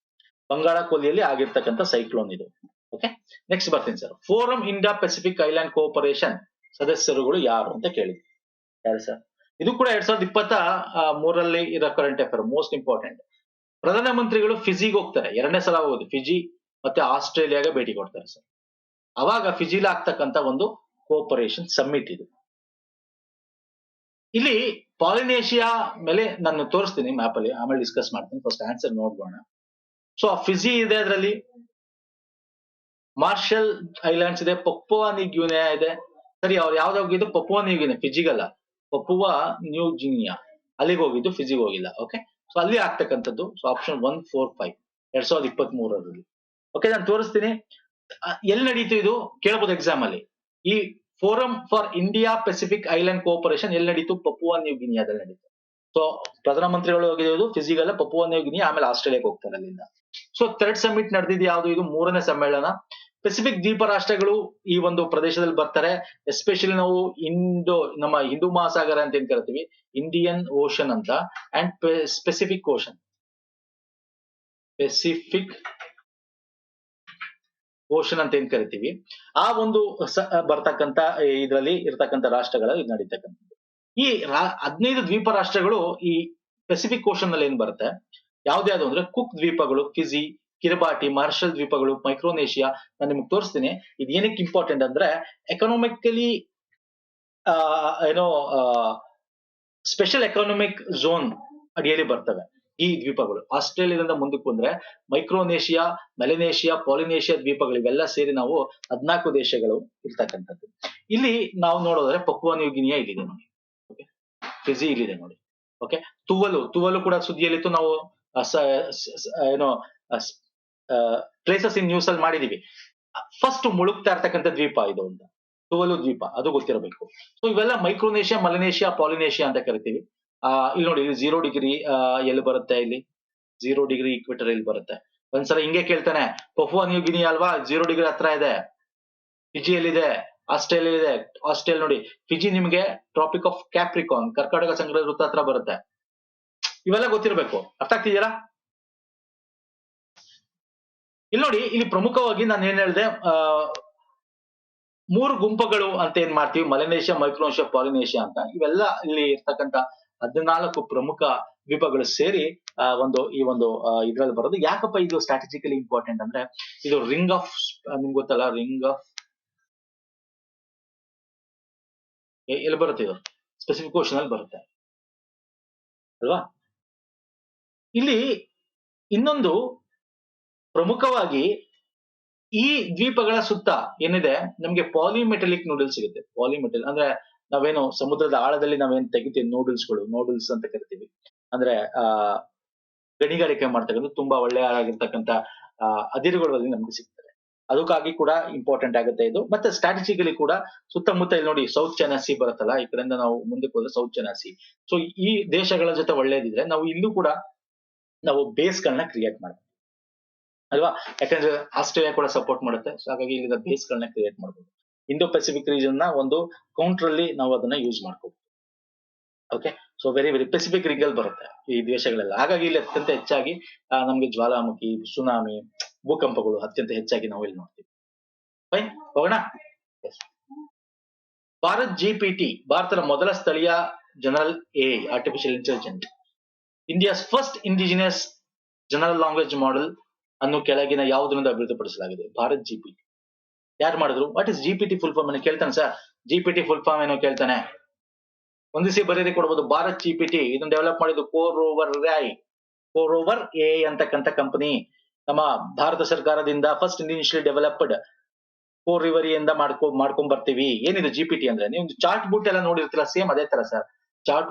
Speaker 1: ಬಂಗಾಳ ಕೊಲ್ಲಿಯಲ್ಲಿ ಆಗಿರ್ತಕ್ಕಂಥ ಸೈಕ್ಲೋನ್ ಇದು. ಓಕೆ, ನೆಕ್ಸ್ಟ್ ಬರ್ತೀನಿ sir. Forum Indo Pacific island cooperation ಸದಸ್ಯರುಗಳು ಯಾರು ಅಂತ ಕೇಳಿದ್ವಿ. ಯಾರು ಸರ್? ಇದು ಕೂಡ 2023ರಲ್ಲಿ ಇರೋ ಕರೆಂಟ್ ಅಫೇರ್, ಮೋಸ್ಟ್ ಇಂಪಾರ್ಟೆಂಟ್. ಪ್ರಧಾನಮಂತ್ರಿಗಳು ಫಿಜಿಗೆ ಹೋಗ್ತಾರೆ, 2ನೇ ಸಲ ಹೋಗೋದು. ಫಿಜಿ ಮತ್ತೆ ಆಸ್ಟ್ರೇಲಿಯಾಗೆ ಭೇಟಿ ಕೊಡ್ತಾರೆ ಸರ್. ಅವಾಗ ಫಿಜಿಲ್ ಆಗ್ತಕ್ಕಂತ ಒಂದು ಕೋಪರೇಷನ್ ಸಮ್ಮಿಟ್ ಇದು. ಇಲ್ಲಿ ಪಾಲಿನೇಷಿಯಾ ಮೇಲೆ ನಾನು ತೋರಿಸ್ತೀನಿ ಮ್ಯಾಪ್ ಅಲ್ಲಿ, ಆಮೇಲೆ ಡಿಸ್ಕಸ್ ಮಾಡ್ತೀನಿ. ಫಸ್ಟ್ ಆನ್ಸರ್ ನೋಡ್ಬೋಣ. ಸೊ ಫಿಜಿ ಇದೆ, ಅದರಲ್ಲಿ ಮಾರ್ಷಲ್ ಐಲ್ಯಾಂಡ್ಸ್ ಇದೆ, ಪಪ್ಪುವಾ ನ್ಯೂ ಗಿನಿಯಾ ಇದೆ. ಸರಿ, ಅವ್ರು ಯಾವ್ದು ಹೋಗಿದ್ದು? ಪಪ್ಪುವಾ ನ್ಯೂ ಗಿನಿಯಾ, ಫಿಜಿಗಲ್ಲ, ಪಪ್ಪುವಾ ನ್ಯೂ ಗಿನಿಯಾ, ಅಲ್ಲಿಗೆ ಹೋಗಿದ್ದು, ಫಿಜಿಗೆ ಹೋಗಿಲ್ಲ. ಓಕೆ, ಸೊ ಅಲ್ಲಿ ಆಗ್ತಕ್ಕಂಥದ್ದು. So option 145 2023ರಲ್ಲಿ. ಓಕೆ, ನಾನು ತೋರಿಸ್ತೀನಿ. ಎಲ್ಲಿ ನಡೀತು ಇದು ಕೇಳಬಹುದು ಎಕ್ಸಾಮ್ ಅಲ್ಲಿ. ಈ forum for India Pacific island cooperation ಎಲ್ಲಿ ನಡೀತು? ಪಪ್ಪುವಾ ನ್ಯೂ ಗಿನಿಯಾದಲ್ಲಿ ನಡೀತು. ಸೊ ಪ್ರಧಾನಮಂತ್ರಿಗಳು ಹೋಗಿರೋದು ಫಿಜಿಗಲ್ಲ, ಪಪ್ಪುವಾ ನ್ಯೂ ಗಿನಿಯಾ, ಆಮೇಲೆ ಆಸ್ಟ್ರೇಲಿಯಾಗೆ ಹೋಗ್ತಾರೆ ಅಲ್ಲಿಂದ. ಸೊ ಥರ್ಡ್ ಸಮಿಟ್ ನಡೆದಿದ್ದು ಯಾವುದು? ಇದು 3ನೇ ಸಮ್ಮೇಳನ. ಪೆಸಿಫಿಕ್ ದ್ವೀಪ ರಾಷ್ಟ್ರಗಳು ಈ ಒಂದು ಪ್ರದೇಶದಲ್ಲಿ ಬರ್ತಾರೆ. ಎಸ್ಪೆಷಲಿ ನಾವು ನಮ್ಮ ಹಿಂದೂ ಮಹಾಸಾಗರ ಅಂತ ಏನ್ ಕರಿತೀವಿ, ಇಂಡಿಯನ್ ಓಷನ್ ಅಂತ, and Pacific ocean, Pacific ocean ಅಂತ ಏನ್ ಕರಿತೀವಿ, ಆ ಒಂದು ಬರ್ತಕ್ಕಂತ ಇದರಲ್ಲಿ ಇರ್ತಕ್ಕಂಥ ರಾಷ್ಟ್ರಗಳ ಇದು ನಡೀತಕ್ಕಂಥದ್ದು. ಈ 15 ದ್ವೀಪ ರಾಷ್ಟ್ರಗಳು ಈ ಪೆಸಿಫಿಕ್ ಓಷನ್ ನಲ್ಲಿ ಏನ್ ಬರುತ್ತೆ, ಯಾವ್ದ್ಯಾವ್ದು ಅಂದ್ರೆ ಕುಕ್ ದ್ವೀಪಗಳು, ಫಿಜಿ, ಕಿರಿಬಾಟಿ, ಮಾರ್ಷಲ್ ದ್ವೀಪಗಳು, ಮೈಕ್ರೋನೇಷಿಯಾ. ನಾನು ನಿಮ್ಗೆ ತೋರಿಸ್ತೀನಿ ಇದು ಏನಕ್ಕೆ ಇಂಪಾರ್ಟೆಂಟ್ ಅಂದ್ರೆ, ಎಕನಾಮಿಕಲಿ ಏನೋ ಸ್ಪೆಷಲ್ ಎಕನಾಮಿಕ್ ಝೋನ್ ಅಡಿಯಲ್ಲಿ ಬರ್ತವೆ ಈ ದ್ವೀಪಗಳು. ಆಸ್ಟ್ರೇಲಿಯಾದಿಂದ ಮುಂದಕ್ಕೆ ಬಂದ್ರೆ ಮೈಕ್ರೋನೇಷಿಯಾ, ಮೆಲನೇಷಿಯಾ, ಪಾಲಿನೇಷಿಯಾ ದ್ವೀಪಗಳು ಇವೆಲ್ಲ ಸೇರಿ ನಾವು 14 ದೇಶಗಳು ಇರ್ತಕ್ಕಂಥದ್ದು. ಇಲ್ಲಿ ನಾವು ನೋಡೋದ್ರೆ ಪಪ್ಪುವಾ ನ್ಯೂ ಗಿನಿಯಾ ಇಲ್ಲಿದೆ ನೋಡಿ, ಓಕೆ, ಫಿಜಿ ಇಲ್ಲಿದೆ ನೋಡಿ. ಓಕೆ, ತುವಲು ಕೂಡ ಸುದ್ದಿಯಲ್ಲಿತ್ತು. ನಾವು ಏನೋ ಪ್ಲೇಸಸ್ ಇನ್ ನ್ಯೂಸ್ ಅಲ್ಲಿ ಮಾಡಿದೀವಿ. ಫಸ್ಟ್ ಮುಳುಗ್ತಾ ಇರ್ತಕ್ಕಂಥ ದ್ವೀಪ ಇದು ಅಂತ, ತುವಲು ದ್ವೀಪ, ಅದು ಗೊತ್ತಿರಬೇಕು. ಸೊ ಇವೆಲ್ಲ ಮೈಕ್ರೋನೇಷಿಯಾ, ಮಲನೇಷಿಯಾ, ಪಾಲಿನೇಷಿಯಾ ಅಂತ ಕರಿತೀವಿ. ಇಲ್ಲಿ ನೋಡಿ, ಇಲ್ಲಿ 0 ಡಿಗ್ರಿ ಎಲ್ಲಿ ಬರುತ್ತೆ? ಇಲ್ಲಿ 0 ಡಿಗ್ರಿ ಇಕ್ವೇಟರ್ ಇಲ್ಲಿ ಬರುತ್ತೆ. ಒಂದ್ಸಲ ಹಿಂಗೆ ಕೇಳ್ತಾನೆ, ಪಪ್ಪುವಾ ನ್ಯೂ ಗಿನಿಯಾ ಅಲ್ವಾ, 0 ಡಿಗ್ರಿ ಹತ್ರ ಇದೆ. ಫಿಜಿ ಎಲ್ಲಿದೆ? ಆಸ್ಟ್ರೇಲಿಯಾ ಇದೆ. ಆಸ್ಟ್ರೇಲಿಯಾ ನೋಡಿ, ಫಿಜಿ ನಿಮ್ಗೆ ಟ್ರಾಪಿಕ್ ಆಫ್ ಕ್ಯಾಪ್ರಿಕಾನ್, ಕರ್ಕಾಟಕ ಸಂಗ್ರಹ ವೃತ್ತ ಹತ್ರ ಬರುತ್ತೆ. ಇವೆಲ್ಲ ಗೊತ್ತಿರಬೇಕು. ಅರ್ಥ ಆಗ್ತಿದೆಯಲ್ಲ? ಇಲ್ಲಿ ನೋಡಿ, ಇಲ್ಲಿ ಪ್ರಮುಖವಾಗಿ ನಾನು ಏನ್ ಹೇಳಿದೆ, 3 ಗುಂಪುಗಳು ಅಂತ ಏನ್ ಮಾಡ್ತೀವಿ, ಮಲನೇಷಿಯಾ, ಮೈಕ್ರೋನೇಷಿಯಾ, ಪಾಲಿನೇಷಿಯಾ ಅಂತ. ಇವೆಲ್ಲ ಇಲ್ಲಿ ಇರ್ತಕ್ಕಂಥ 14 ಪ್ರಮುಖ ದ್ವೀಪಗಳು ಸೇರಿ ಈ ಒಂದು ಇದ್ರಲ್ಲಿ ಬರೋದು. ಯಾಕಪ್ಪ ಇದು ಸ್ಟ್ರಾಟಜಿಕಲಿ ಇಂಪಾರ್ಟೆಂಟ್ ಅಂದ್ರೆ, ಇದು ರಿಂಗ್ ಆಫ್, ನಿಮ್ಗೆ ಗೊತ್ತಲ್ಲ, ರಿಂಗ್ ಆಫ್ ಎಲ್ಲಿ ಬರುತ್ತೆ? ಇದು ಸ್ಪೆಸಿಫಿಕ್ ಓಷನ್ ಅಲ್ಲಿ ಬರುತ್ತೆ ಅಲ್ವಾ? ಇಲ್ಲಿ ಇನ್ನೊಂದು ಪ್ರಮುಖವಾಗಿ ಈ ದ್ವೀಪಗಳ ಸುತ್ತ ಏನಿದೆ, ನಮ್ಗೆ ಪಾಲಿಮೆಟಲಿಕ್ ನೂಡಲ್ಸ್ ಸಿಗುತ್ತೆ. ಪಾಲಿಮೆಟಲ್ ಅಂದ್ರೆ ನಾವೇನು ಸಮುದ್ರದ ಆಳದಲ್ಲಿ ನಾವೇನ್ ತೆಗಿತೀವಿ ನೂಡಲ್ಸ್ ಅಂತ ಕರಿತೀವಿ. ಅಂದ್ರೆ ಗಣಿಗಾರಿಕೆ ಮಾಡ್ತಕ್ಕಂಥ ತುಂಬಾ ಒಳ್ಳೆಯದಾಗಿರ್ತಕ್ಕಂಥ ಅದಿರುಗಳು ಅಲ್ಲಿ ನಮ್ಗೆ ಸಿಗ್ತದೆ. ಅದಕ್ಕಾಗಿ ಕೂಡ ಇಂಪಾರ್ಟೆಂಟ್ ಆಗುತ್ತೆ ಇದು. ಮತ್ತೆ ಸ್ಟ್ರಾಟಜಿಕಲಿ ಕೂಡ ಸುತ್ತಮುತ್ತ ಇಲ್ಲಿ ನೋಡಿ, ಸೌತ್ ಚೈನಾ ಸಿ ಬರುತ್ತಲ್ಲ, ಈ ಕಡೆಯಿಂದ ನಾವು ಮುಂದಕ್ಕೆ ಹೋದ್ರೆ ಸೌತ್ ಚೈನಾ ಸಿ. ಸೊ ಈ ದೇಶಗಳ ಜೊತೆ ಒಳ್ಳೇದಿದ್ರೆ ನಾವು ಇಲ್ಲೂ ಕೂಡ ನಾವು ಬೇಸ್ಗಳನ್ನ ಕ್ರಿಯೇಟ್ ಮಾಡ್ತೀವಿ ಅಲ್ವಾ? ಯಾಕಂದ್ರೆ ಆಸ್ಟ್ರೇಲಿಯಾ ಕೂಡ ಸಪೋರ್ಟ್ ಮಾಡುತ್ತೆ. ಸೊ ಹಾಗಾಗಿ ಇಲ್ಲಿಂದ ಬೇಸ್ಗಳನ್ನ ಕ್ರಿಯೇಟ್ ಮಾಡ್ಬೋದು. ಇಂಡೋ ಪೆಸಿಫಿಕ್ ರೀಜನ್ ನ ಒಂದು ಕೌಂಟರ್ ಅಲ್ಲಿ ನಾವು ಅದನ್ನ ಯೂಸ್ ಮಾಡ್ಕೋಬಹುದು. ಓಕೆ, ಸೊ ವೆರಿ ಪೆಸಿಫಿಕ್ ರಿಂಗಲ್ ಬರುತ್ತೆ ಈ ದೇಶಗಳೆಲ್ಲ. ಹಾಗಾಗಿ ಇಲ್ಲಿ ಅತ್ಯಂತ ಹೆಚ್ಚಾಗಿ ನಮ್ಗೆ ಜ್ವಾಲಾಮುಖಿ, ಸುನಾಮಿ, ಭೂಕಂಪಗಳು ಅತ್ಯಂತ ಹೆಚ್ಚಾಗಿ ನಾವು ಇಲ್ಲಿ ನೋಡ್ತೀವಿ. ಫೈನ್, ಹೋಗೋಣ. ಭಾರತ್ GPT, ಭಾರತದ ಮೊದಲ ಸ್ಥಳೀಯ general AI, artificial intelligent. India's first indigenous general language model ಅನ್ನು ಕೆಳಗಿನ ಯಾವುದರಿಂದ ಅಭಿವೃದ್ಧಿಪಡಿಸಲಾಗಿದೆ? ಭಾರತ್ GPT. ಯಾರು ಮಾಡಿದ್ರು? What is GPT full form ಅನ್ನು ಕೇಳ್ತಾನೆ ಸರ್. GPT ಫುಲ್ ಫಾರ್ಮ್ ಏನೋ ಕೇಳ್ತಾನೆ, ಒಂದಿಸಿ ಬರೀರಿ ಕೊಡ್ಬೋದು. ಭಾರತ್ GPT ಇದನ್ನ ಡೆವಲಪ್ ಮಾಡಿದ್ದು ಕೋರೋವರ್ AI ಅಂತಕ್ಕಂಥ ಕಂಪನಿ. ನಮ್ಮ ಭಾರತ ಸರ್ಕಾರದಿಂದ ಫಸ್ಟ್ ಇಂಡಿಜಿನಿಯಸ್ಲಿ ಡೆವಲಪ್ಡ್ ಕೋರಿವರಿಯಿಂದ ಮಾಡ್ಕೊಂಡ್ ಬರ್ತೀವಿ. ಏನಿದೆ GPT ಅಂದ್ರೆ? ನೀವು ಚಾರ್ಟ್ ಬುಟ್ ಎಲ್ಲ ನೋಡಿರ್ತೀರ, ಸೇಮ್ ಅದೇ ತರ ಸರ್. ಚಾರ್ಟ್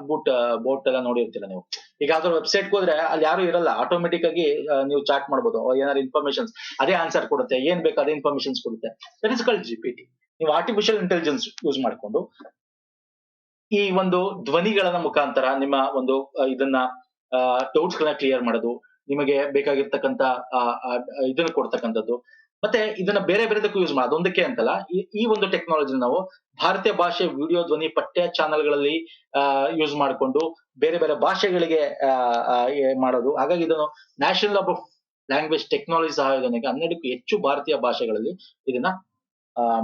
Speaker 1: ಬೋಟ್ ಎಲ್ಲ ನೋಡಿರ್ತೀರ ನೀವು. ಈಗ ಯಾವ್ದಾದ್ರು ವೆಬ್ಸೈಟ್ ಹೋದ್ರೆ ಅಲ್ಲಿ ಯಾರು ಇರಲ್ಲ, ಆಟೋಮೆಟಿಕ್ ಆಗಿ ನೀವು ಚಾರ್ಟ್ ಮಾಡ್ಬೋದು. ಏನಾದ್ರು ಇನ್ಫಾರ್ಮೇಶನ್ಸ್ ಅದೇ ಆನ್ಸರ್ ಕೊಡುತ್ತೆ, ಏನ್ ಬೇಕು ಅದೇ ಇನ್ಫಾರ್ಮೇಶನ್ಸ್ ಕೊಡುತ್ತೆ. That is called GPT. ನೀವು ಆರ್ಟಿಫಿಷಿಯಲ್ ಇಂಟೆಲಿಜೆನ್ಸ್ ಯೂಸ್ ಮಾಡ್ಕೊಂಡು ಈ ಒಂದು ಧ್ವನಿಗಳ ಮುಖಾಂತರ ನಿಮ್ಮ ಒಂದು ಇದನ್ನ ಡೌಟ್ಸ್ ಗಳನ್ನ ಕ್ಲಿಯರ್ ಮಾಡೋದು, ನಿಮಗೆ ಬೇಕಾಗಿರ್ತಕ್ಕಂಥ ಇದನ್ನ ಕೊಡ್ತಕ್ಕಂಥದ್ದು, ಮತ್ತೆ ಇದನ್ನ ಬೇರೆ ಬೇರೆದಕ್ಕೂ ಯೂಸ್ ಮಾಡೋದು. ಅದೊಂದಕ್ಕೆ ಅಂತಲ್ಲ, ಈ ಒಂದು ಟೆಕ್ನಾಲಜಿ ನಾವು ಭಾರತೀಯ ಭಾಷೆ ವಿಡಿಯೋ ಧ್ವನಿ ಪಠ್ಯ ಚಾನೆಲ್ಗಳಲ್ಲಿ ಯೂಸ್ ಮಾಡಿಕೊಂಡು ಬೇರೆ ಬೇರೆ ಭಾಷೆಗಳಿಗೆ ಮಾಡೋದು. ಹಾಗಾಗಿ ಇದನ್ನು ನ್ಯಾಷನಲ್ ಆಫ್ ಲ್ಯಾಂಗ್ವೇಜ್ ಟೆಕ್ನಾಲಜಿ ಸಹಾಯದೊಂದಿಗೆ 12ಕ್ಕೂ ಹೆಚ್ಚು ಭಾರತೀಯ ಭಾಷೆಗಳಲ್ಲಿ ಇದನ್ನ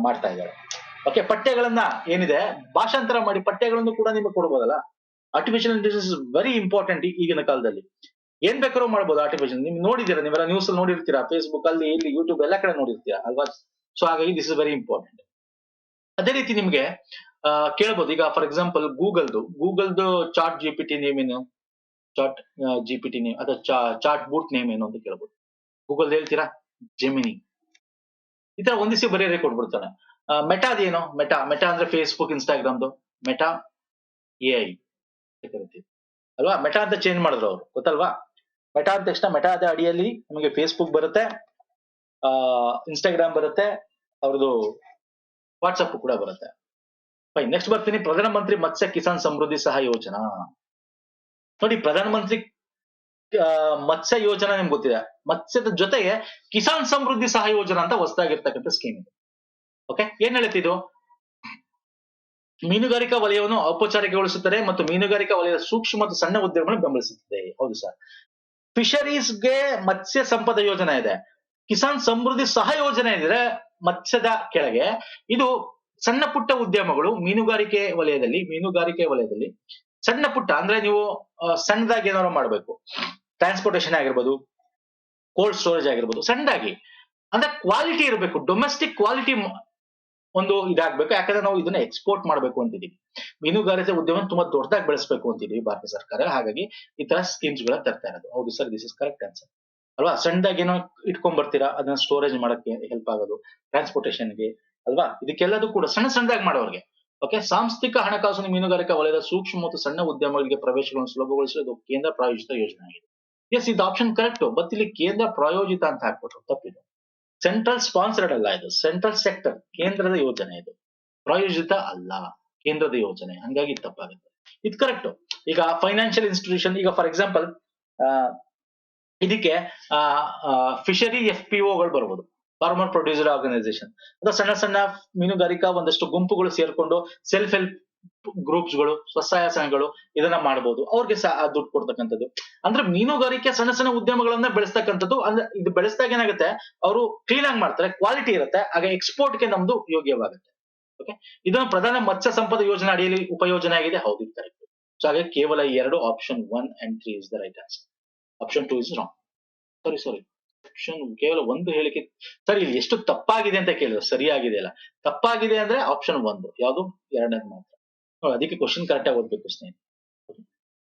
Speaker 1: ಮಾಡ್ತಾ ಇದ್ದಾರೆ. ಓಕೆ, ಪಠ್ಯಗಳನ್ನ ಏನಿದೆ ಭಾಷಾಂತರ ಮಾಡಿ ಪಠ್ಯಗಳನ್ನು ಕೂಡ ನಿಮಗೆ ಕೊಡ್ಬೋದಲ್ಲ. Artificial intelligence is very important ಈಗಿನ ಕಾಲದಲ್ಲಿ. ಏನ್ ಬೇಕಾದ್ರೂ ಮಾಡ್ಬೋದು ಆರ್ಟಿಫಿಷಿಯಲ್. ನಿಮ್ಗೆ ನೋಡಿದ್ದೀರಾ, ನೀವೆಲ್ಲ ನ್ಯೂಸ್ ಅಲ್ಲಿ ನೋಡಿರ್ತೀರಾ, ಫೇಸ್ಬುಕ್ ಅಲ್ಲಿ, ಇಲ್ಲಿ ಯೂಟ್ಯೂಬ್ ಎಲ್ಲ ಕಡೆ ನೋಡಿರ್ತೀರಾ ಅಲ್ವಾ? ಸೊ ಹಾಗಾಗಿ ದಿಸ್ ಇಸ್ ವೆರಿ ಇಂಪಾರ್ಟೆಂಟ್. ಅದೇ ರೀತಿ ನಿಮ್ಗೆ ಕೇಳ್ಬೋದು, ಈಗ ಫಾರ್ ಎಕ್ಸಾಂಪಲ್ ಗೂಗಲ್ದು ಚಾಟ್ ಜಿಪಿಟಿ ನೇಮ್ ಏನು, ಚಾಟ್ ಜಿಪಿಟಿ ನೇಮ್ ಅಥವಾ ಚಾಟ್ ಬೂಟ್ ನೇಮ್ ಏನು ಅಂತ ಕೇಳ್ಬೋದು. ಗೂಗಲ್ ಹೇಳ್ತೀರಾ, ಜೆಮಿನಿ. ಈ ತರ ಒಂದಿಸಿ ಬರೆಯರೆ ಕೊಟ್ಬಿಡ್ತಾನೆ. ಮೆಟಾದೇನು, ಮೆಟಾ ಅಂದ್ರೆ ಫೇಸ್ಬುಕ್ ಇನ್ಸ್ಟಾಗ್ರಾಮ್ದು ಮೆಟಾ AI ಕರಿತೀವಿ ಅಲ್ವಾ. ಮೆಟಾ ಅಂತ ಚೇಂಜ್ ಮಾಡಿದ್ರು ಅವ್ರು, ಗೊತ್ತಲ್ವಾ. ಮೆಟಾ ಅಂದ ತಕ್ಷಣ ಮೆಟಾದ ಅಡಿಯಲ್ಲಿ ನಿಮಗೆ ಫೇಸ್ಬುಕ್ ಬರುತ್ತೆ, ಇನ್ಸ್ಟಾಗ್ರಾಮ್ ಬರುತ್ತೆ, ಅವ್ರದ್ದು ವಾಟ್ಸಪ್ ಕೂಡ ಬರುತ್ತೆ. ಫೈನ್. ನೆಕ್ಸ್ಟ್ ಬರ್ತೀನಿ, ಪ್ರಧಾನ ಮಂತ್ರಿ ಮತ್ಸ್ಯ ಕಿಸಾನ್ ಸಮೃದ್ಧಿ ಸಹಾಯ ಯೋಜನಾ. ನೋಡಿ, ಪ್ರಧಾನ ಮಂತ್ರಿ ಮತ್ಸ್ಯ ಯೋಜನಾ ನಿಮ್ಗೆ ಗೊತ್ತಿದೆ. ಮತ್ಸ್ಯದ ಜೊತೆಗೆ ಕಿಸಾನ್ ಸಮೃದ್ಧಿ ಸಹಾಯ ಯೋಜನಾ ಅಂತ ಹೊಸದಾಗಿರ್ತಕ್ಕಂಥ ಸ್ಕೀಮ್ ಇದೆ. ಓಕೆ, ಏನ್ ಹೇಳುತ್ತಿದ್ದು, ಮೀನುಗಾರಿಕಾ ವಲಯವನ್ನು ಔಪಚಾರಿಕಗೊಳಿಸುತ್ತದೆ ಮತ್ತು ಮೀನುಗಾರಿಕಾ ವಲಯದ ಸೂಕ್ಷ್ಮ ಮತ್ತು ಸಣ್ಣ ಉದ್ಯಮಗಳನ್ನು ಬೆಂಬಲಿಸುತ್ತದೆ. ಹೌದು ಸರ್. ಫಿಶರೀಸ್ಗೆ ಮತ್ಸ್ಯ ಸಂಪದ ಯೋಜನೆ ಇದೆ, ಕಿಸಾನ್ ಸಮೃದ್ಧಿ ಸಹಾಯ ಯೋಜನೆ ಇದೆ ಮತ್ಸ್ಯದ ಕೆಳಗೆ. ಇದು ಸಣ್ಣ ಪುಟ್ಟ ಉದ್ಯಮಗಳು ಮೀನುಗಾರಿಕೆ ವಲಯದಲ್ಲಿ ಸಣ್ಣ ಪುಟ್ಟ, ಅಂದ್ರೆ ನೀವು ಸಣ್ಣದಾಗಿ ಏನಾದ್ರು ಮಾಡ್ಬೇಕು, ಟ್ರಾನ್ಸ್ಪೋರ್ಟೇಷನ್ ಆಗಿರ್ಬೋದು, ಕೋಲ್ಡ್ ಸ್ಟೋರೇಜ್ ಆಗಿರ್ಬೋದು, ಸಣ್ಣದಾಗಿ, ಅಂದ್ರೆ ಕ್ವಾಲಿಟಿ ಇರಬೇಕು, ಡೊಮೆಸ್ಟಿಕ್ ಕ್ವಾಲಿಟಿ ಒಂದು ಇದಾಗಬೇಕು. ಯಾಕಂದ್ರೆ ನಾವು ಇದನ್ನ ಎಕ್ಸ್ಪೋರ್ಟ್ ಮಾಡಬೇಕು ಅಂತಿದೀವಿ, ಮೀನುಗಾರಿಕೆ ಉದ್ಯಮ ತುಂಬಾ ದೊಡ್ಡದಾಗಿ ಬೆಳೆಸಬೇಕು ಅಂತಿದೀವಿ ಭಾರತ ಸರ್ಕಾರ. ಹಾಗಾಗಿ ಈ ತರ ಸ್ಕೀಮ್ಸ್ ಗಳ ತರ್ತಾ ಇರೋದು. ಹೌದು sir, this is correct answer ಅಲ್ವಾ. ಸಣ್ಣದಾಗಿ ಏನೋ ಇಟ್ಕೊಂಡ್ ಬರ್ತೀರಾ, ಅದನ್ನ ಸ್ಟೋರೇಜ್ ಮಾಡಕ್ಕೆ ಹೆಲ್ಪ್ ಆಗೋದು, ಟ್ರಾನ್ಸ್ಪೋರ್ಟೇಷನ್ಗೆ ಅಲ್ವಾ. ಇದಕ್ಕೆಲ್ಲದೂ ಕೂಡ ಸಣ್ಣದಾಗಿ ಮಾಡೋರಿಗೆ. ಓಕೆ, ಸಾಂಸ್ಥಿಕ ಹಣಕಾಸು ಮೀನುಗಾರಿಕಾ ವಲಯದ ಸೂಕ್ಷ್ಮ ಮತ್ತು ಸಣ್ಣ ಉದ್ಯಮಗಳಿಗೆ ಪ್ರವೇಶಗಳನ್ನು ಸುಲಭಗೊಳಿಸಲು ಕೇಂದ್ರ ಪ್ರಾಯೋಜಿತ ಯೋಜನೆ ಆಗಿದೆ. ಎಸ್, ಇದು ಆಪ್ಷನ್ ಕರೆಕ್ಟ್. ಬಟ್ ಇಲ್ಲಿ ಕೇಂದ್ರ ಪ್ರಾಯೋಜಿತ ಅಂತ ಹಾಕ್ಬಿಟ್ರು, ತಪ್ಪಿದೆ. ಸೆಂಟ್ರಲ್ ಸ್ಪಾನ್ಸರ್ಡ್ ಅಲ್ಲ, ಇದು ಸೆಂಟ್ರಲ್ ಸೆಕ್ಟರ್, ಕೇಂದ್ರದ ಯೋಜನೆ ಇದು, ಪ್ರಾಯೋಜಿತ ಅಲ್ಲ, ಕೇಂದ್ರದ ಯೋಜನೆ. ಹಂಗಾಗಿ ತಪ್ಪಾಗುತ್ತೆ. ಇದು ಕರೆಕ್ಟ್. ಈಗ ಫೈನಾನ್ಷಿಯಲ್ ಇನ್ಸ್ಟಿಟ್ಯೂಷನ್, ಈಗ ಫಾರ್ ಎಕ್ಸಾಂಪಲ್ ಇದಕ್ಕೆ ಫಿಶರಿ FPOಗಳು ಬರ್ಬೋದು, ಫಾರ್ಮರ್ ಪ್ರೊಡ್ಯೂಸರ್ ಆರ್ಗನೈಸೇಷನ್, ಅಥವಾ ಸಣ್ಣ ಸಣ್ಣ ಮೀನುಗಾರಿಕಾ ಒಂದಷ್ಟು ಗುಂಪುಗಳು ಸೇರ್ಕೊಂಡು ಸೆಲ್ಫ್ ಹೆಲ್ಪ್ ಗ್ರೂಪ್ಸ್ಗಳು, ಸ್ವಸಹಾಯ ಸಂಘಗಳು ಇದನ್ನ ಮಾಡ್ಬೋದು. ಅವ್ರಿಗೆ ದುಡ್ಡು ಕೊಡ್ತಕ್ಕಂಥದ್ದು. ಅಂದ್ರೆ ಮೀನುಗಾರಿಕೆ ಸಣ್ಣ ಸಣ್ಣ ಉದ್ಯಮಗಳನ್ನ ಬೆಳೆಸ್ತಕ್ಕಂಥದ್ದು. ಅಂದ್ರೆ ಇದು ಬೆಳೆಸಿದಾಗ ಏನಾಗುತ್ತೆ, ಅವರು ಕ್ಲೀನ್ ಆಗಿ ಮಾಡ್ತಾರೆ, ಕ್ವಾಲಿಟಿ ಇರುತ್ತೆ, ಆಗ ಎಕ್ಸ್ಪೋರ್ಟ್ಗೆ ನಮ್ದು ಯೋಗ್ಯವಾಗುತ್ತೆ. ಓಕೆ, ಇದನ್ನು ಪ್ರಧಾನ ಮತ್ಸ್ಯ ಸಂಪದ ಯೋಜನೆ ಅಡಿಯಲ್ಲಿ ಉಪಯೋಜನೆ ಆಗಿದೆ. ಹೌದು, ಕರೆಕ್ಟ್. ಸೊ ಹಾಗೆ ಕೇವಲ 2 option 1 and 3 is the right answer. Option 2 is wrong. Sorry, option ಕೇವಲ ಒಂದು ಹೇಳಿಕೆ ಸರಿ. ಇಲ್ಲಿ ಎಷ್ಟು ತಪ್ಪಾಗಿದೆ ಅಂತ ಕೇಳಿದ್ರು, ಸರಿಯಾಗಿದೆ ಅಲ್ಲ. ತಪ್ಪಾಗಿದೆ ಅಂದ್ರೆ ಆಪ್ಷನ್ 1, ಯಾವುದು, 2ನೇದು ಮಾತ್ರ. ಅದಕ್ಕೆ ಕ್ವಶನ್ ಕರೆಕ್ಟ್ ಆಗಿ ಓದ್ಬೇಕು ಸ್ನೇಹಿತರೆ.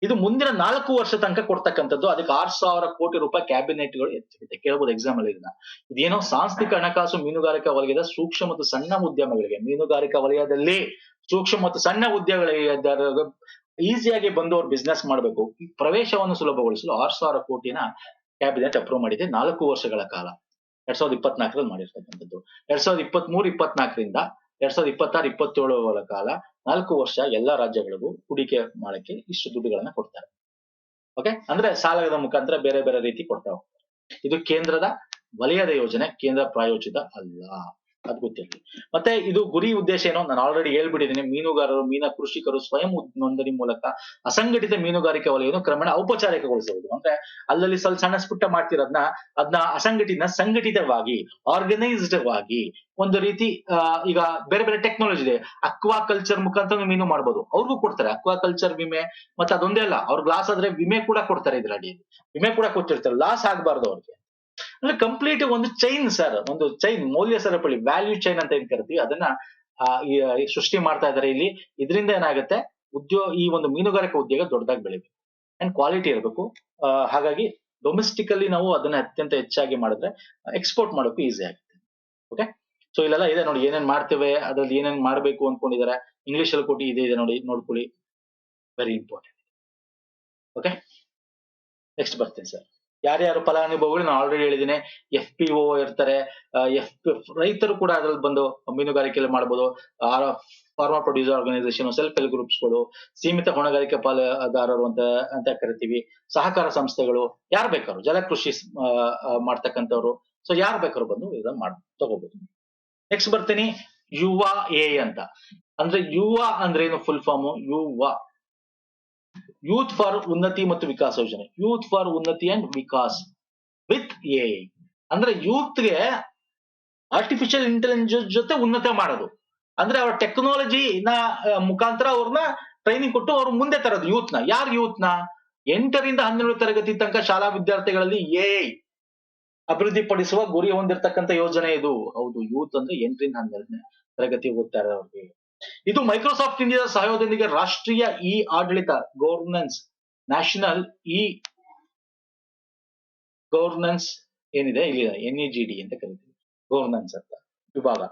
Speaker 1: ಇದು ಮುಂದಿನ 4 ವರ್ಷ ತನಕ ಕೊಡ್ತಕ್ಕಂಥದ್ದು. ಅದಕ್ಕೆ 6,000 ಕೋಟಿ ರೂಪಾಯಿ ಕ್ಯಾಬಿನೆಟ್ಗಳು ಎತ್ತಿದೆ. ಕೇಳಬಹುದು ಎಕ್ಸಾಮ್ ಅಲ್ಲಿ ಇದನ್ನ. ಇದೇನೋ ಸಾಂಸ್ಥಿಕ ಹಣಕಾಸು ಮೀನುಗಾರಿಕಾ ವಲಯದ ಸೂಕ್ಷ್ಮ ಮತ್ತು ಸಣ್ಣ ಉದ್ಯಮಗಳಿಗೆ, ಮೀನುಗಾರಿಕಾ ವಲಯದಲ್ಲಿ ಸೂಕ್ಷ್ಮ ಮತ್ತು ಸಣ್ಣ ಉದ್ಯಮಗಳಿಗೆ ಈಸಿಯಾಗಿ ಬಂದು ಅವ್ರು ಬಿಸ್ನೆಸ್ ಮಾಡಬೇಕು, ಈ ಪ್ರವೇಶವನ್ನು ಸುಲಭಗೊಳಿಸಲು 6,000 ಕೋಟಿನ ಕ್ಯಾಬಿನೆಟ್ ಅಪ್ರೂವ್ ಮಾಡಿದೆ 4 ವರ್ಷಗಳ ಕಾಲ. 2024ರಲ್ಲಿ ಮಾಡಿರ್ತಕ್ಕಂಥದ್ದು. 2023-24ರಿಂದ 2026-27ರ ಕಾಲ 4 ವರ್ಷ ಎಲ್ಲಾ ರಾಜ್ಯಗಳಿಗೂ ಹೂಡಿಕೆ ಮಾಡಕ್ಕೆ ಇಷ್ಟು ದುಡ್ಡುಗಳನ್ನ ಕೊಡ್ತಾರೆ. ಓಕೆ, ಅಂದ್ರೆ ಸಾಲದ ಮುಖಾಂತರ ಬೇರೆ ಬೇರೆ ರೀತಿ ಕೊಡ್ತಾ ಹೋಗ್ತಾರೆ. ಇದು ಕೇಂದ್ರದ ವಲಯದ ಯೋಜನೆ, ಕೇಂದ್ರ ಪ್ರಾಯೋಜಿತ ಅಲ್ಲ, ಅದು ಗೊತ್ತಿರಲಿ. ಮತ್ತೆ ಇದು ಗುರಿ ಉದ್ದೇಶ ಏನೋ ನಾನು ಆಲ್ರೆಡಿ ಹೇಳ್ಬಿಟ್ಟಿದ್ದೀನಿ. ಮೀನುಗಾರರು, ಕೃಷಿಕರು ಸ್ವಯಂ ನೋಂದಣಿ ಮೂಲಕ ಅಸಂಘಟಿತ ಮೀನುಗಾರಿಕೆ ವಲಯವನ್ನು ಕ್ರಮೇಣ ಔಪಚಾರಿಕಗೊಳಿಸುವುದು. ಅಂದ್ರೆ ಅಲ್ಲಲ್ಲಿ ಸ್ವಲ್ಪ ಸಣ್ಣ ಪುಟ್ಟ ಅದನ್ನ ಸಂಘಟಿತವಾಗಿ, ಆರ್ಗನೈಸ್ಡ್ ವಾಗಿ ಒಂದು ರೀತಿ ಈಗ ಬೇರೆ ಬೇರೆ ಟೆಕ್ನಾಲಜಿ ಇದೆ. ಅಕ್ವಾ ಕಲ್ಚರ್ ಮುಖಾಂತರ ಮೀನು ಮಾಡ್ಬೋದು, ಅವ್ರಿಗೂ ಕೊಡ್ತಾರೆ ಅಕ್ವಾ ಕಲ್ಚರ್ ವಿಮೆ. ಮತ್ತೆ ಅದೊಂದೇ ಅಲ್ಲ, ಅವ್ರಿಗೆ ಲಾಸ್ ಆದ್ರೆ ವಿಮೆ ಕೂಡ ಕೊಡ್ತಾರೆ. ಇದ್ರಲ್ಲಿ ವಿಮೆ ಕೂಡ ಕೊಟ್ಟಿರ್ತಾರೆ, ಲಾಸ್ ಆಗ್ಬಾರ್ದು ಅವ್ರಿಗೆ. ಅಂದ್ರೆ ಕಂಪ್ಲೀಟ್ ಒಂದು ಚೈನ್ ಸರ್, ಒಂದು ಚೈನ್, ಮೌಲ್ಯ ಸರಪಳಿ, ವ್ಯಾಲ್ಯೂ ಚೈನ್ ಅಂತ ಏನ್ ಕರಿತೀವಿ, ಅದನ್ನ ಸೃಷ್ಟಿ ಮಾಡ್ತಾ ಇದಾರೆ ಇಲ್ಲಿ. ಇದರಿಂದ ಏನಾಗುತ್ತೆ, ಈ ಒಂದು ಮೀನುಗಾರಿಕೆ ಉದ್ಯೋಗ ದೊಡ್ಡದಾಗಿ ಬೆಳಿಬೇಕು ಅಂಡ್ ಕ್ವಾಲಿಟಿ ಇರಬೇಕು. ಹಾಗಾಗಿ ಡೊಮೆಸ್ಟಿಕಲ್ಲಿ ನಾವು ಅದನ್ನ ಅತ್ಯಂತ ಹೆಚ್ಚಾಗಿ ಮಾಡಿದ್ರೆ ಎಕ್ಸ್ಪೋರ್ಟ್ ಮಾಡೋಕೆ ಈಸಿ ಆಗುತ್ತೆ. ಓಕೆ, ಸೊ ಇಲ್ಲೆಲ್ಲ ಇದೆ ನೋಡಿ, ಏನೇನ್ ಮಾಡ್ತೇವೆ, ಅದ್ರಲ್ಲಿ ಏನೇನ್ ಮಾಡ್ಬೇಕು ಅನ್ಕೊಂಡಿದ್ದಾರೆ. ಇಂಗ್ಲಿಷ್ ಅಲ್ಲಿ ಕೊಟ್ಟು ಇದೆ ನೋಡಿ, ನೋಡ್ಕೊಳ್ಳಿ, ವೆರಿ ಇಂಪಾರ್ಟೆಂಟ್. ಓಕೆ, ನೆಕ್ಸ್ಟ್ ಬರ್ತೀನಿ ಸರ್. ಯಾರ್ಯಾರು ಫಲಾನುಭವಿಗಳು ನಾನು ಆಲ್ರೆಡಿ ಹೇಳಿದ್ದೀನಿ. FPO ಇರ್ತಾರೆ, ರೈತರು ಕೂಡ ಅದ್ರಲ್ಲಿ ಬಂದು ಮೀನುಗಾರಿಕೆಯಲ್ಲಿ ಮಾಡ್ಬೋದು. Farmer producer organisation, self help ಗ್ರೂಪ್ಸ್ಗಳು, ಸೀಮಿತ ಹೊಣೆಗಾರಿಕೆ ಪಾಲುದಾರರು ಅಂತ ಕರಿತೀವಿ, ಸಹಕಾರ ಸಂಸ್ಥೆಗಳು, ಯಾರು ಬೇಕಾದ್ರು, ಜಲಕೃಷಿ ಮಾಡ್ತಕ್ಕಂಥವ್ರು, ಸೊ ಯಾರು ಬೇಕಾದ್ರು ಬಂದು ಇದನ್ನ ತಗೋಬಹುದು. ನೆಕ್ಸ್ಟ್ ಬರ್ತೀನಿ, ಯುವ ಅಂತ. ಅಂದ್ರೆ ಯುವ ಅಂದ್ರೆ ಏನು, ಫುಲ್ ಫಾರ್ಮ್ ಯುವ, ಯೂತ್ ಫಾರ್ ಉನ್ನತಿ ಮತ್ತು ವಿಕಾಸ ಯೋಜನೆ. Youth for Unnati and Vikas with AI. ಅಂದ್ರೆ ಯೂತ್ಗೆ ಆರ್ಟಿಫಿಷಿಯಲ್ ಇಂಟೆಲಿಜೆನ್ಸ್ ಜೊತೆ ಉನ್ನತ ಮಾಡೋದು. ಅಂದ್ರೆ ಅವ್ರ ಟೆಕ್ನಾಲಜಿ ಮುಖಾಂತರ ಅವ್ರನ್ನ ಟ್ರೈನಿಂಗ್ ಕೊಟ್ಟು ಅವ್ರ ಮುಂದೆ ತರೋದು ಯೂತ್ನ. ಯಾರು ಯೂತ್ನ? 8ರಿಂದ 12 ತರಗತಿ ತನಕ ಶಾಲಾ ವಿದ್ಯಾರ್ಥಿಗಳಲ್ಲಿ AI ಅಭಿವೃದ್ಧಿಪಡಿಸುವ ಗುರಿ ಹೊಂದಿರತಕ್ಕಂತ ಯೋಜನೆ ಇದು. ಹೌದು, ಯೂತ್ ಅಂದ್ರೆ 8ರಿಂದ 12ನೇ ತರಗತಿ ಓದ್ತಾ ಇರೋರಿಗೆ. ಇದು ಮೈಕ್ರೋಸಾಫ್ಟ್ ಇಂಡಿಯಾದ ಸಹಯೋಗದೊಂದಿಗೆ ರಾಷ್ಟ್ರೀಯ ಇ ಆಡಳಿತ ಗವರ್ನೆನ್ಸ್ ನ್ಯಾಷನಲ್ ಇ ಗವರ್ನೆನ್ಸ್ ಏನಿದೆ ಇಲ್ಲಿ NEGD ಅಂತ ಕರಿತೀವಿ, ಗವರ್ನೆನ್ಸ್ ಅಂತ ವಿಭಾಗ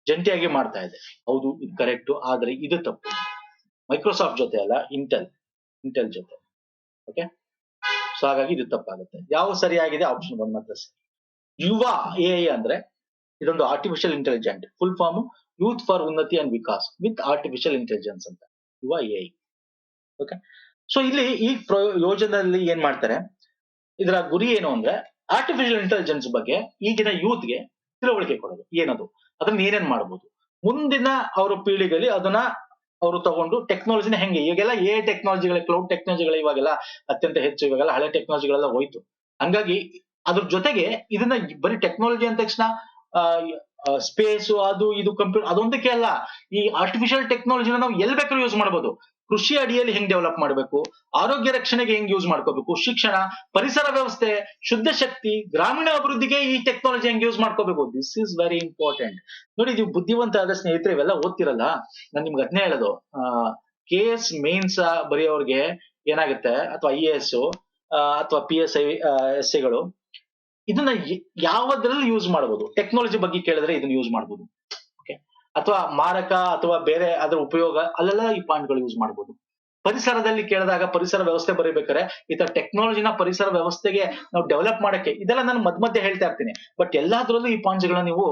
Speaker 1: ಜಂಟಿಯಾಗಿ ಮಾಡ್ತಾ ಇದೆ. ಹೌದು, ಇದು ಕರೆಕ್ಟ್, ಆದ್ರೆ ಇದು ತಪ್ಪು. ಮೈಕ್ರೋಸಾಫ್ಟ್ ಜೊತೆ ಅಲ್ಲ, ಇಂಟೆಲ್ ಜೊತೆ. ಓಕೆ, ಸೊ ಹಾಗಾಗಿ ಇದು ತಪ್ಪಾಗುತ್ತೆ. ಯಾವ ಸರಿಯಾಗಿದೆ? ಆಪ್ಷನ್ 1 ಮಾತ್ರ ಸರಿ. ಯುವ AI ಅಂದ್ರೆ ಇದೊಂದು artificial intelligent, full form youth for Unnati and Vikas with artificial intelligence ಅಂತ, ಯುವ AI. ಓಕೆ, ಸೊ ಇಲ್ಲಿ ಈ ಯೋಜನೆಯಲ್ಲಿ ಏನ್ ಮಾಡ್ತಾರೆ, ಇದರ ಗುರಿ ಏನು ಅಂದ್ರೆ ಆರ್ಟಿಫಿಷಿಯಲ್ ಇಂಟೆಲಿಜೆನ್ಸ್ ಬಗ್ಗೆ ಈಗಿನ ಯೂತ್ಗೆ ತಿಳುವಳಿಕೆ ಕೊಡೋದು. ಏನದು, ಅದನ್ನ ಏನೇನ್ ಮಾಡಬಹುದು, ಮುಂದಿನ ಅವರ ಪೀಳಿಗೆಯಲ್ಲಿ ಅದನ್ನ ಅವರು ತಗೊಂಡು ಟೆಕ್ನಾಲಜಿನ ಹೆಂಗೆ, ಈಗೆಲ್ಲ AI ಟೆಕ್ನಾಲಜಿಗಳ, ಕ್ಲೌಡ್ ಟೆಕ್ನಾಲಜಿಗಳ ಇವಾಗೆಲ್ಲ ಅತ್ಯಂತ ಹೆಚ್ಚು, ಇವಾಗೆಲ್ಲ ಹಳೆ ಟೆಕ್ನಾಲಜಿಗಳೆಲ್ಲ ಹೋಯ್ತು. ಹಂಗಾಗಿ ಅದ್ರ ಜೊತೆಗೆ ಇದನ್ನ ಬರೀ ಟೆಕ್ನಾಲಜಿ ಅಂದ ತಕ್ಷಣ ಸ್ಪೇಸ್ ಅದು ಇದು ಕಂಪ್ಯೂಟರ್ ಅದೊಂದಕ್ಕೆ ಅಲ್ಲ, ಈ ಆರ್ಟಿಫಿಷಿಯಲ್ ಟೆಕ್ನಾಲಜಿನ ನಾವು ಎಲ್ಲಿ ಬೇಕಾದ್ರೂ ಯೂಸ್ ಮಾಡಬಹುದು. ಕೃಷಿ ಅಡಿಯಲ್ಲಿ ಹೆಂಗ್ ಡೆವಲಪ್ ಮಾಡಬೇಕು, ಆರೋಗ್ಯ ರಕ್ಷಣೆಗೆ ಹೆಂಗ್ ಯೂಸ್ ಮಾಡ್ಕೋಬೇಕು, ಶಿಕ್ಷಣ, ಪರಿಸರ ವ್ಯವಸ್ಥೆ, ಶುದ್ಧ ಶಕ್ತಿ, ಗ್ರಾಮೀಣ ಅಭಿವೃದ್ಧಿಗೆ ಈ ಟೆಕ್ನಾಲಜಿ ಹೆಂಗ್ ಯೂಸ್ ಮಾಡ್ಕೋಬೇಕು. This is very important. ನೋಡಿ, ನೀವು ಬುದ್ಧಿವಂತ ಆದ ಸ್ನೇಹಿತರೆ ಇವೆಲ್ಲ ಓದ್ತಿರಲ್ಲ, ನಾನು ನಿಮ್ಗೆ ಅದನ್ನೇ ಹೇಳೋದು. KS ಮೇನ್ಸ್ ಬರೆಯೋರ್ಗೆ ಏನಾಗುತ್ತೆ, ಅಥವಾ IAS ಅಥವಾ PSI SIಗಳು ಇದನ್ನ ಯಾವ್ದ್ರಲ್ಲಿ ಯೂಸ್ ಮಾಡಬಹುದು. ಟೆಕ್ನಾಲಜಿ ಬಗ್ಗೆ ಕೇಳಿದ್ರೆ ಇದನ್ನ ಯೂಸ್ ಮಾಡಬಹುದು. ಓಕೆ, ಅಥವಾ ಮಾರಕ ಅಥವಾ ಬೇರೆ ಅದರ ಉಪಯೋಗ, ಅಲ್ಲೆಲ್ಲ ಈ ಪಾಯಿಂಟ್ಗಳು ಯೂಸ್ ಮಾಡಬಹುದು. ಪರಿಸರದಲ್ಲಿ ಕೇಳಿದಾಗ ಪರಿಸರ ವ್ಯವಸ್ಥೆ ಬರೀಬೇಕಾದ್ರೆ ಈ ತರ ಟೆಕ್ನಾಲಜಿನ ಪರಿಸರ ವ್ಯವಸ್ಥೆಗೆ ನಾವು ಡೆವಲಪ್ ಮಾಡಕ್ಕೆ, ಇದೆಲ್ಲ ನಾನು ಮಧ್ಯ ಹೇಳ್ತಾ ಇರ್ತೀನಿ. ಬಟ್ ಎಲ್ಲಾದ್ರಲ್ಲೂ ಈ ಪಾಯಿಂಟ್ಸ್ ಗಳನ್ನ ನೀವು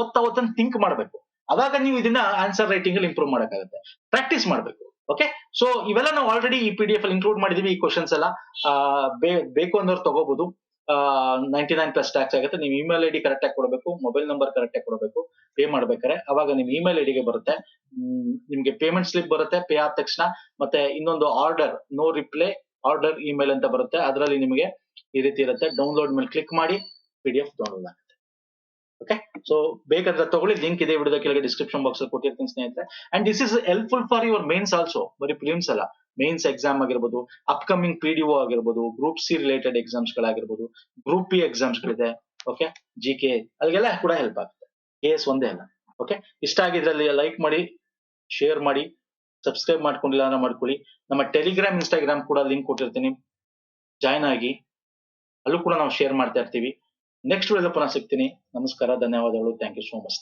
Speaker 1: ಓದ್ತಾ ಥಿಂಕ್ ಮಾಡ್ಬೇಕು. ಅವಾಗ ನೀವು ಇದನ್ನ ಆನ್ಸರ್ ರೈಟಿಂಗ್ ಅಲ್ಲಿ ಇಂಪ್ರೂವ್ ಮಾಡಕ್ಕಾಗುತ್ತೆ. ಪ್ರಾಕ್ಟೀಸ್ ಮಾಡ್ಬೇಕು. ಓಕೆ, ಸೊ ಇವೆಲ್ಲ ನಾವು ಆಲ್ರೆಡಿ ಈ PDF ಅಲ್ಲಿ ಇನ್ಕ್ಲೂಡ್ ಮಾಡಿದೀವಿ. ಈ ಕ್ವಶನ್ಸ್ ಎಲ್ಲ ಬೇಕು ಅನ್ನೋರು ತಗೋಬಹುದು. 99+ ಟ್ಯಾಕ್ಸ್ ಆಗುತ್ತೆ. ನೀವು ಇಮೇಲ್ ID ಕರೆಕ್ಟ್ ಆಗಿ ಕೊಡಬೇಕು, ಮೊಬೈಲ್ ನಂಬರ್ ಕರೆಕ್ಟ್ ಆಗಿ ಕೊಡಬೇಕು ಪೇ ಮಾಡ್ಬೇಕಾರೆ. ಅವಾಗ ನಿಮ್ ಇಮೇಲ್ ಐಡಿಗೆ ಬರುತ್ತೆ, ನಿಮ್ಗೆ ಪೇಮೆಂಟ್ ಸ್ಲಿಪ್ ಬರುತ್ತೆ ಪೇ ಆದ ತಕ್ಷಣ. ಮತ್ತೆ ಇನ್ನೊಂದು order no reply order email ಅಂತ ಬರುತ್ತೆ, ಅದರಲ್ಲಿ ನಿಮಗೆ ಈ ರೀತಿ ಇರುತ್ತೆ. ಡೌನ್ಲೋಡ್ ಮೇಲೆ ಕ್ಲಿಕ್ ಮಾಡಿ PDF ಡೌನ್ಲೋಡ್ ಆಗುತ್ತೆ. ಓಕೆ, ಸೊ ಬೇಕಾದ್ರೆ ತಗೊಳ್ಳಿ, ಲಿಂಕ್ ಇದೆ ವಿಡಿಯೋದ ಕೆಳಗೆ ಡಿಸ್ಕ್ರಿಪ್ಷನ್ ಬಾಕ್ಸ್ ಅಲ್ಲಿ ಕೊಟ್ಟಿರ್ತೀನಿ ಸ್ನೇಹಿತರೆ. And this is helpful for your mains also, ಬರೀ ಪ್ರಿಲಿಮ್ಸ್ ಅಲ್ಲ, ಮೇನ್ಸ್ ಎಕ್ಸಾಮ್ ಆಗಿರ್ಬೋದು, ಅಪ್ಕಮಿಂಗ್ PDO ಆಗಿರ್ಬೋದು, ಗ್ರೂಪ್ C ರಿಲೇಟೆಡ್ ಎಕ್ಸಾಮ್ಸ್ ಗಳಾಗಿರ್ಬೋದು, ಗ್ರೂಪ್ P ಎಕ್ಸಾಮ್ಸ್ ಗಳಿದೆ. ಓಕೆ, GK ಅಲ್ಲಿಗೆಲ್ಲ ಕೂಡ ಹೆಲ್ಪ್ ಆಗುತ್ತೆ. KS ಒಂದೇ ಅಲ್ಲ. ಓಕೆ, ಇಷ್ಟ ಆಗಿದ್ರಲ್ಲಿ ಲೈಕ್ ಮಾಡಿ, ಶೇರ್ ಮಾಡಿ, ಸಬ್ಸ್ಕ್ರೈಬ್ ಮಾಡ್ಕೊಂಡಿಲ್ಲ ಅಂದ್ರೆ ಮಾಡ್ಕೊಳ್ಳಿ. ನಮ್ಮ ಟೆಲಿಗ್ರಾಮ್, ಇನ್ಸ್ಟಾಗ್ರಾಮ್ ಕೂಡ ಲಿಂಕ್ ಕೊಟ್ಟಿರ್ತೀನಿ, ಜಾಯ್ನ್ ಆಗಿ. ಅಲ್ಲೂ ಕೂಡ ನಾವು ಶೇರ್ ಮಾಡ್ತಾ ಇರ್ತೀವಿ. ನೆಕ್ಸ್ಟ್ ವಿಡಿಯೋದಲ್ಲಿ ಪುನಃ ಸಿಗ್ತೀನಿ. ನಮಸ್ಕಾರ, ಧನ್ಯವಾದಗಳು. Thank you so much.